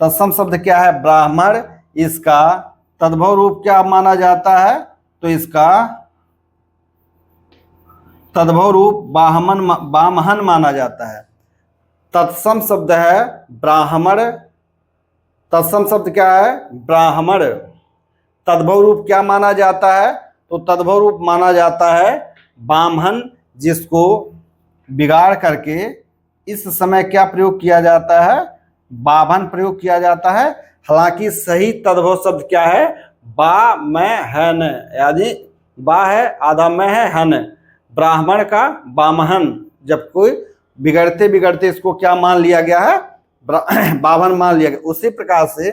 S1: तत्सम शब्द क्या है? ब्राह्मण। इसका तद्भव रूप क्या माना जाता है? तो इसका तद्भव रूप बामहन माना जाता है। तत्सम शब्द है ब्राह्मण। तत्सम शब्द क्या है? ब्राह्मण। तद्भव रूप क्या माना जाता है? तो तद्भव रूप माना जाता है बामहन, जिसको बिगाड़ करके इस समय क्या प्रयोग किया जाता है? बाभन प्रयोग किया जाता है। हालांकि सही तद्भव शब्द क्या है? बामहन, यानी बा है, आधा में है, हन। ब्राह्मण का बामहन, जब कोई बिगड़ते बिगड़ते इसको क्या मान लिया गया है, बाभन मान लिया गया। उसी प्रकार से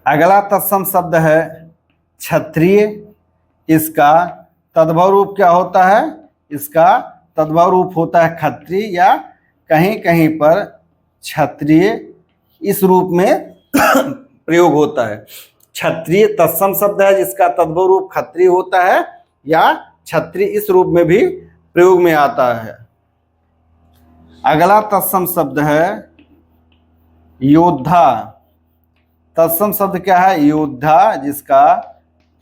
S1: अगला तत्सम शब्द है क्षत्रिय। इसका तद्भव रूप क्या होता है, इसका तद्भव रूप होता है क्षत्रिय, या कहीं कहीं पर क्षत्रिय इस रूप में प्रयोग होता है। क्षत्रिय तत्सम शब्द है जिसका तद्भव रूप क्षत्रिय होता है, या क्षत्रिय इस रूप में भी प्रयोग में आता है। अगला तत्सम शब्द है योद्धा। तत्सम शब्द क्या है, योद्धा, जिसका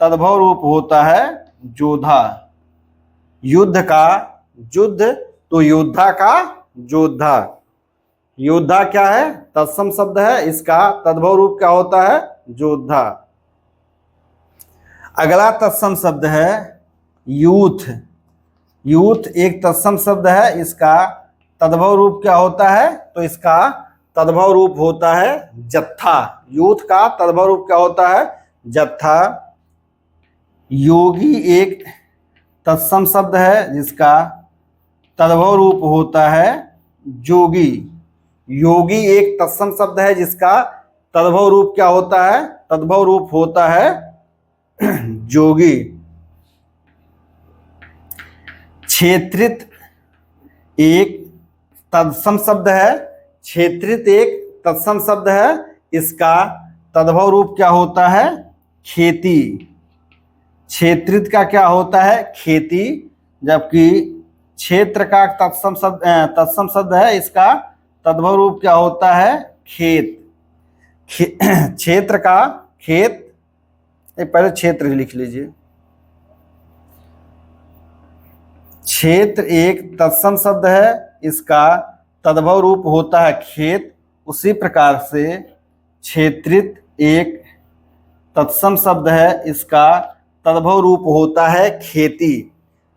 S1: तद्भव रूप होता है जोधा। युद्ध का युद्ध, तो योद्धा का योद्धा। योद्धा क्या है, तत्सम शब्द है, इसका तद्भव रूप क्या होता है, योद्धा। अगला तत्सम शब्द है यूथ। यूथ एक तत्सम शब्द है, इसका तद्भव रूप क्या होता है, तो इसका तद्भव रूप होता है जत्था। यूथ का तद्भव रूप क्या होता है, जत्था। योगी एक तत्सम शब्द है जिसका तद्भव रूप होता है जोगी। योगी एक तत्सम शब्द है जिसका तद्भव रूप क्या होता है, तद्भव रूप होता है जोगी। क्षेत्रित एक तत्सम शब्द है, क्षेत्रित एक तत्सम शब्द है, इसका तद्भव रूप क्या होता है, खेती। क्षेत्रित का क्या होता है, खेती, जबकि क्षेत्र का तत्सम शब्द है, इसका तद्भव रूप क्या होता है, खेत। क्षेत्र का खेत, पहले क्षेत्र लिख लीजिए। क्षेत्र एक तत्सम शब्द है, इसका तद्भव रूप होता है खेत। उसी प्रकार से क्षेत्रित एक तत्सम शब्द है, इसका तद्भव रूप होता है खेती।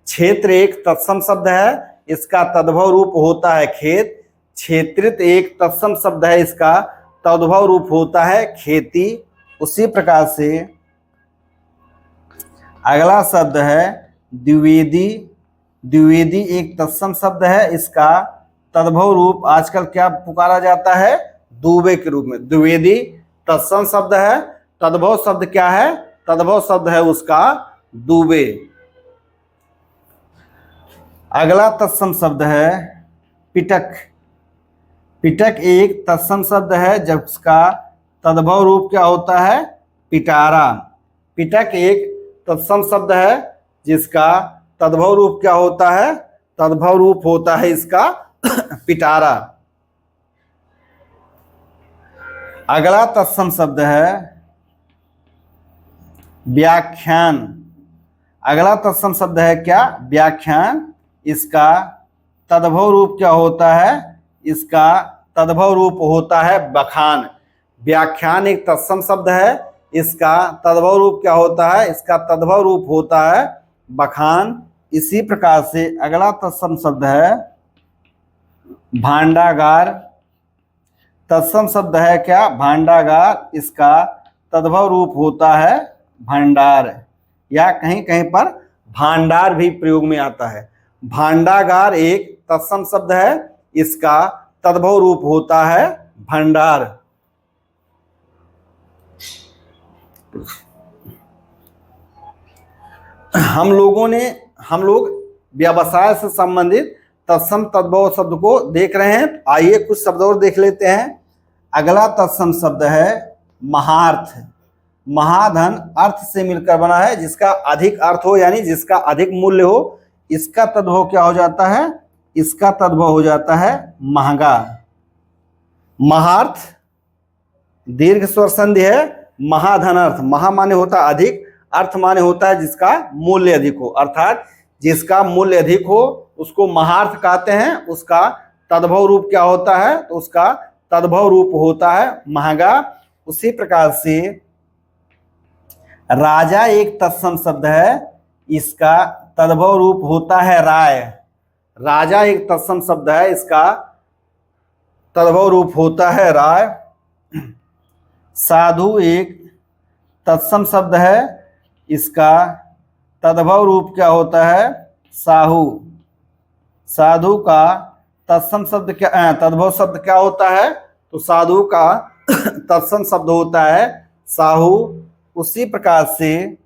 S1: क्षेत्र एक तत्सम शब्द है, इसका तद्भव रूप होता है खेत। क्षेत्रित एक तत्सम शब्द है, इसका तद्भव रूप होता है खेती। उसी प्रकार से अगला शब्द है द्विवेदी। द्विवेदी एक तत्सम शब्द है, इसका तद्भव रूप आजकल क्या पुकारा जाता है, दूबे के रूप में। द्विवेदी तत्सम शब्द है, तद्भव शब्द क्या है, तद्भव शब्द है उसका दूबे। अगला तत्सम शब्द है पिटक। पिटक एक तत्सम शब्द है जिसका तद्भव रूप क्या होता है, पिटारा। पिटक एक तत्सम शब्द है जिसका तद्भव रूप क्या होता है, तद्भव रूप होता है इसका पिटारा। अगला तत्सम शब्द है व्याख्यान। अगला तत्सम शब्द है क्या, व्याख्यान। इसका तद्भव रूप क्या होता है, इसका तद्भव रूप होता है बखान। व्याख्यान एक तत्सम शब्द है, इसका तद्भव रूप क्या होता है, इसका तद्भव रूप होता है बखान। इसी प्रकार से अगला तत्सम शब्द है भांडागार। तत्सम शब्द है क्या, भांडागार। इसका तद्भव रूप होता है भंडार, या कहीं कहीं पर भांडार भी प्रयोग में आता है। भांडागार एक तत्सम शब्द है, इसका तद्भव रूप होता है भंडार। हम लोग व्यवसाय से संबंधित तत्सम तद्भव शब्द को देख रहे हैं। आइए कुछ शब्द और देख लेते हैं। अगला तत्सम शब्द है महार्थ। महाधन अर्थ से मिलकर बना है, जिसका अधिक अर्थ हो यानी जिसका अधिक मूल्य हो, इसका तद्भव क्या हो जाता है, इसका तद्भव हो जाता है महंगा। महार्थ दीर्घ स्वर संधि है, महाधन अर्थ। महा माने होता है अधिक, अर्थ माने होता है जिसका मूल्य अधिक हो, अर्थात जिसका मूल्य अधिक हो उसको महार्थ कहते हैं। उसका तद्भव रूप क्या होता है, तो उसका तद्भव रूप होता है महंगा। उसी प्रकार से राजा एक तत्सम शब्द है, इसका तद्भव रूप होता है राय। राजा एक तत्सम शब्द है, इसका तद्भव रूप होता है राय। साधु एक तत्सम शब्द है, इसका तद्भव रूप क्या होता है? साहू। साधु का तत्सम शब्द क्या, तद्भव शब्द क्या होता है? तो साधु का तत्सम शब्द होता है साहू। उसी प्रकार से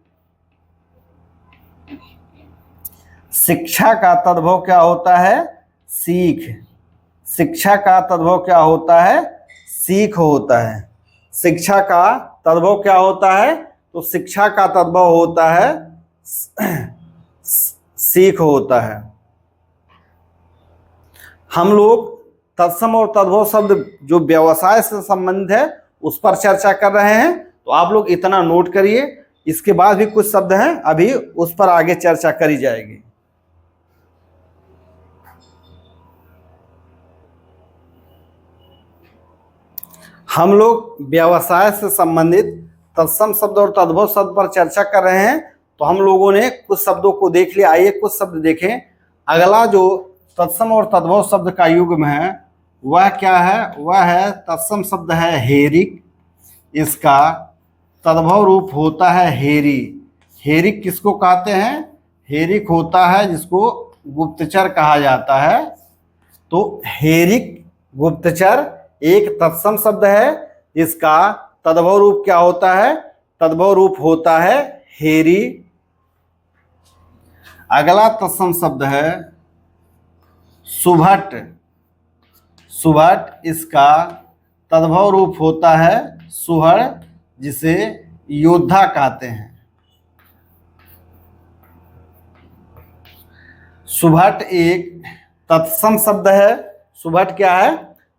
S1: शिक्षा का तद्भव क्या होता है? सीख। शिक्षा का तद्भव क्या होता है? सीख होता है। शिक्षा का तद्भव क्या होता है? तो शिक्षा का तद्भव होता है सीख होता है। हम लोग तत्सम और तद्भव शब्द जो व्यवसाय से संबंधित है उस पर चर्चा कर रहे हैं, तो आप लोग इतना नोट करिए। इसके बाद भी कुछ शब्द हैं, अभी उस पर आगे चर्चा करी जाएगी। हम लोग व्यवसाय से संबंधित तत्सम शब्द और तद्भव शब्द पर चर्चा कर रहे हैं, तो हम लोगों ने कुछ शब्दों को देख लिया। आइए कुछ शब्द देखें। अगला जो तत्सम और तद्भव शब्द का युग्म है वह क्या है? वह है तत्सम शब्द है हेरिक। इसका तद्भव रूप होता है हेरी। हेरिक किसको कहते हैं? हेरिक होता है जिसको गुप्तचर कहा जाता है। तो हेरिक गुप्तचर एक तत्सम शब्द है जिसका तद्भव रूप क्या होता है? तद्भव रूप होता है हेरी। अगला तत्सम शब्द है सुभट। सुभट इसका तद्भव रूप होता है सुहड़, जिसे योद्धा कहते हैं। सुभट एक तत्सम शब्द है। सुभट क्या है?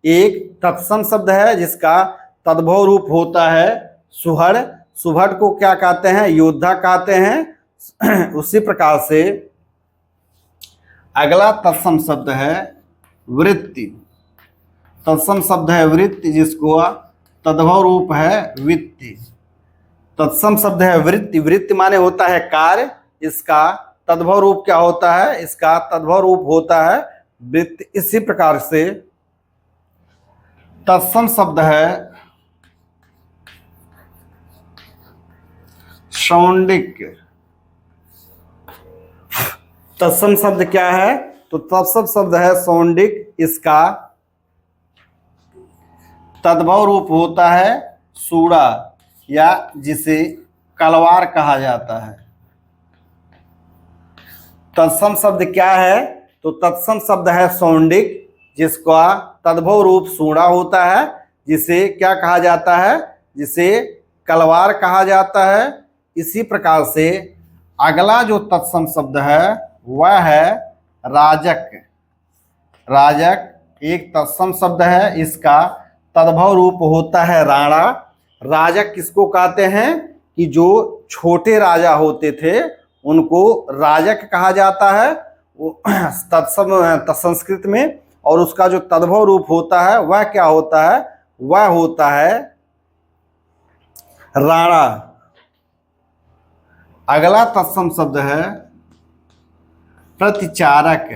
S1: एक तत्सम शब्द है जिसका तद्भव रूप होता है सुहड़। सुभट को क्या कहते हैं? योद्धा कहते हैं। उसी प्रकार से अगला तत्सम शब्द है वृत्ति। तत्सम शब्द है वृत्ति, जिसको तद्भव रूप है वित्ति। तत्सम शब्द है वृत्ति। वृत्ति माने होता है कार्य। इसका तद्भव रूप क्या होता है? इसका तद्भव रूप होता है वृत्ति। इसी प्रकार से तत्सम शब्द है शौंडिक। तत्सम शब्द क्या है? तो तत्सम शब्द है शौंडिक। इसका तद्भव रूप होता है सूड़ा, या जिसे कलवार कहा जाता है। तत्सम शब्द क्या है? तो तत्सम शब्द है शौंडिक, जिसका तद्भव रूप सूड़ा होता है, जिसे क्या कहा जाता है? जिसे कलवार कहा जाता है। इसी प्रकार से अगला जो तत्सम शब्द है वह है राजक। राजक एक तत्सम शब्द है। इसका तद्भव रूप होता है राणा। राजक किसको कहते हैं? कि जो छोटे राजा होते थे उनको राजक कहा जाता है संस्कृत में। और उसका जो तद्भव रूप होता है वह क्या होता है? वह होता है राणा। अगला तत्सम शब्द है प्रतिचारक।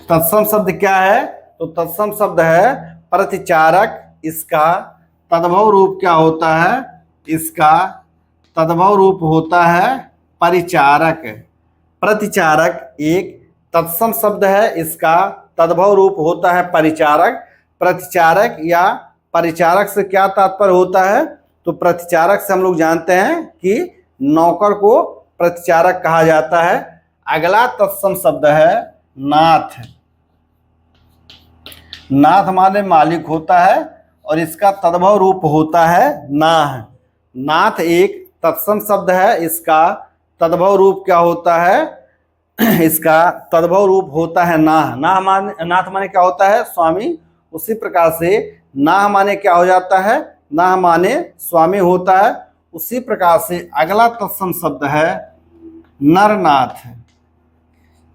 S1: तत्सम शब्द क्या है? तो तत्सम शब्द है प्रतिचारक। इसका तद्भव रूप क्या होता है? इसका तद्भव रूप होता है परिचारक। प्रतिचारक एक तत्सम शब्द है। इसका तद्भव रूप होता है परिचारक। प्रतिचारक या परिचारक से क्या तात्पर्य होता है? तो प्रतिचारक से हम लोग जानते हैं कि नौकर को प्रतिचारक कहा जाता है। अगला तत्सम शब्द है नाथ। नाथ माने मालिक होता है और इसका तद्भव रूप होता है नाह। नाथ एक तत्सम शब्द है। इसका तद्भव रूप क्या होता है? इसका तद्भव रूप होता है नाह। नाथ माने क्या होता है? स्वामी। उसी प्रकार से नाह माने क्या हो जाता है? नाह माने स्वामी होता है। उसी प्रकार से अगला तत्सम शब्द है नरनाथ,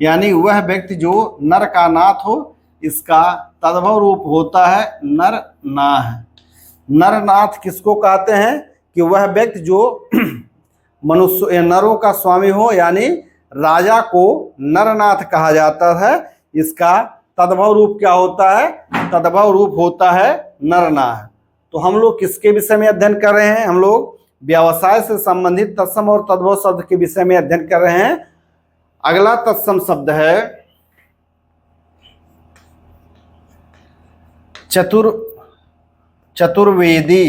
S1: यानी वह व्यक्ति जो नर का नाथ हो। इसका तद्भव रूप होता है नरनाह। नरनाथ किसको कहते हैं? कि वह व्यक्ति जो मनुष्य नरों का स्वामी हो, यानी राजा को नरनाथ कहा जाता है। इसका तद्भव रूप क्या होता है? तद्भव रूप होता है नरनाह। तो हम लोग किसके विषय में अध्ययन कर रहे हैं? हम लोग व्यवसाय से संबंधित तत्सम और तद्भव शब्द के विषय में अध्ययन कर रहे हैं। अगला तत्सम शब्द है चतुर्वेदी।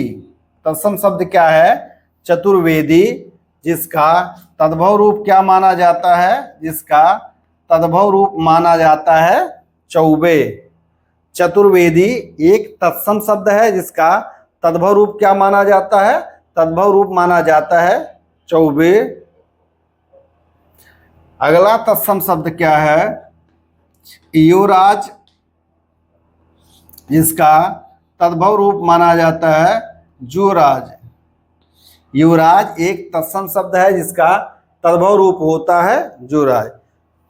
S1: तत्सम शब्द क्या है? चतुर्वेदी, जिसका तद्भव रूप क्या माना जाता है? जिसका तद्भव रूप माना जाता है चौबे। चतुर्वेदी एक तत्सम शब्द है जिसका तद्भव रूप क्या माना जाता है? तद्भव रूप माना जाता है चौबे। अगला तत्सम शब्द क्या है? युवराज, जिसका तद्भव रूप माना जाता है जुराज। युवराज एक तत्सम शब्द है जिसका तद्भव रूप होता है जुराज।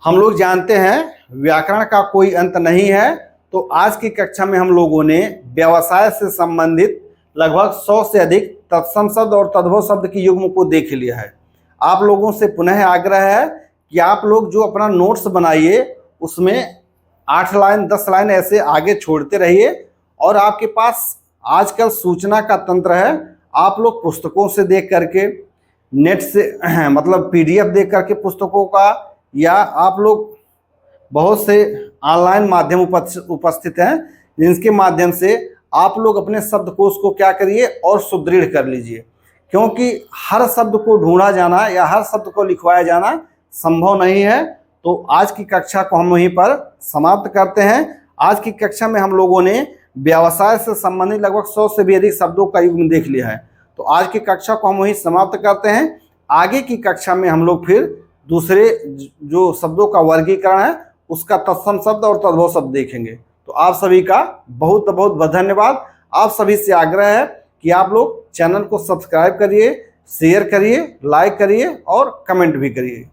S1: हम लोग जानते हैं व्याकरण का कोई अंत नहीं है, तो आज की कक्षा में हम लोगों ने व्यवसाय से संबंधित लगभग 100 से अधिक तत्सम शब्द और तद्भव शब्द की युग्म को देख लिया है। आप लोगों से पुनः आग्रह है कि आप लोग जो अपना नोट्स बनाइए उसमें 8 लाइन 10 लाइन ऐसे आगे छोड़ते रहिए। और आपके पास आजकल सूचना का तंत्र है, आप लोग पुस्तकों से देख करके, नेट से मतलब पीडीएफ देख करके पुस्तकों का, या आप लोग बहुत से ऑनलाइन माध्यम उपस्थित हैं जिनके माध्यम से आप लोग अपने शब्दकोश को क्या करिए और सुदृढ़ कर लीजिए। क्योंकि हर शब्द को ढूंढा जाना या हर शब्द को लिखवाया जाना संभव नहीं है। तो आज की कक्षा को हम वहीं पर समाप्त करते हैं। आज की कक्षा में हम लोगों ने व्यवसाय से संबंधित लगभग 100 से भी अधिक शब्दों का युग्म देख लिया है। तो आज की कक्षा को हम वहीं समाप्त करते हैं। आगे की कक्षा में हम लोग फिर दूसरे जो शब्दों का वर्गीकरण है उसका तत्सम शब्द और तद्भव शब्द देखेंगे। तो आप सभी का बहुत बहुत धन्यवाद। आप सभी से आग्रह है कि आप लोग चैनल को सब्सक्राइब करिए, शेयर करिए, लाइक करिए और कमेंट भी करिए।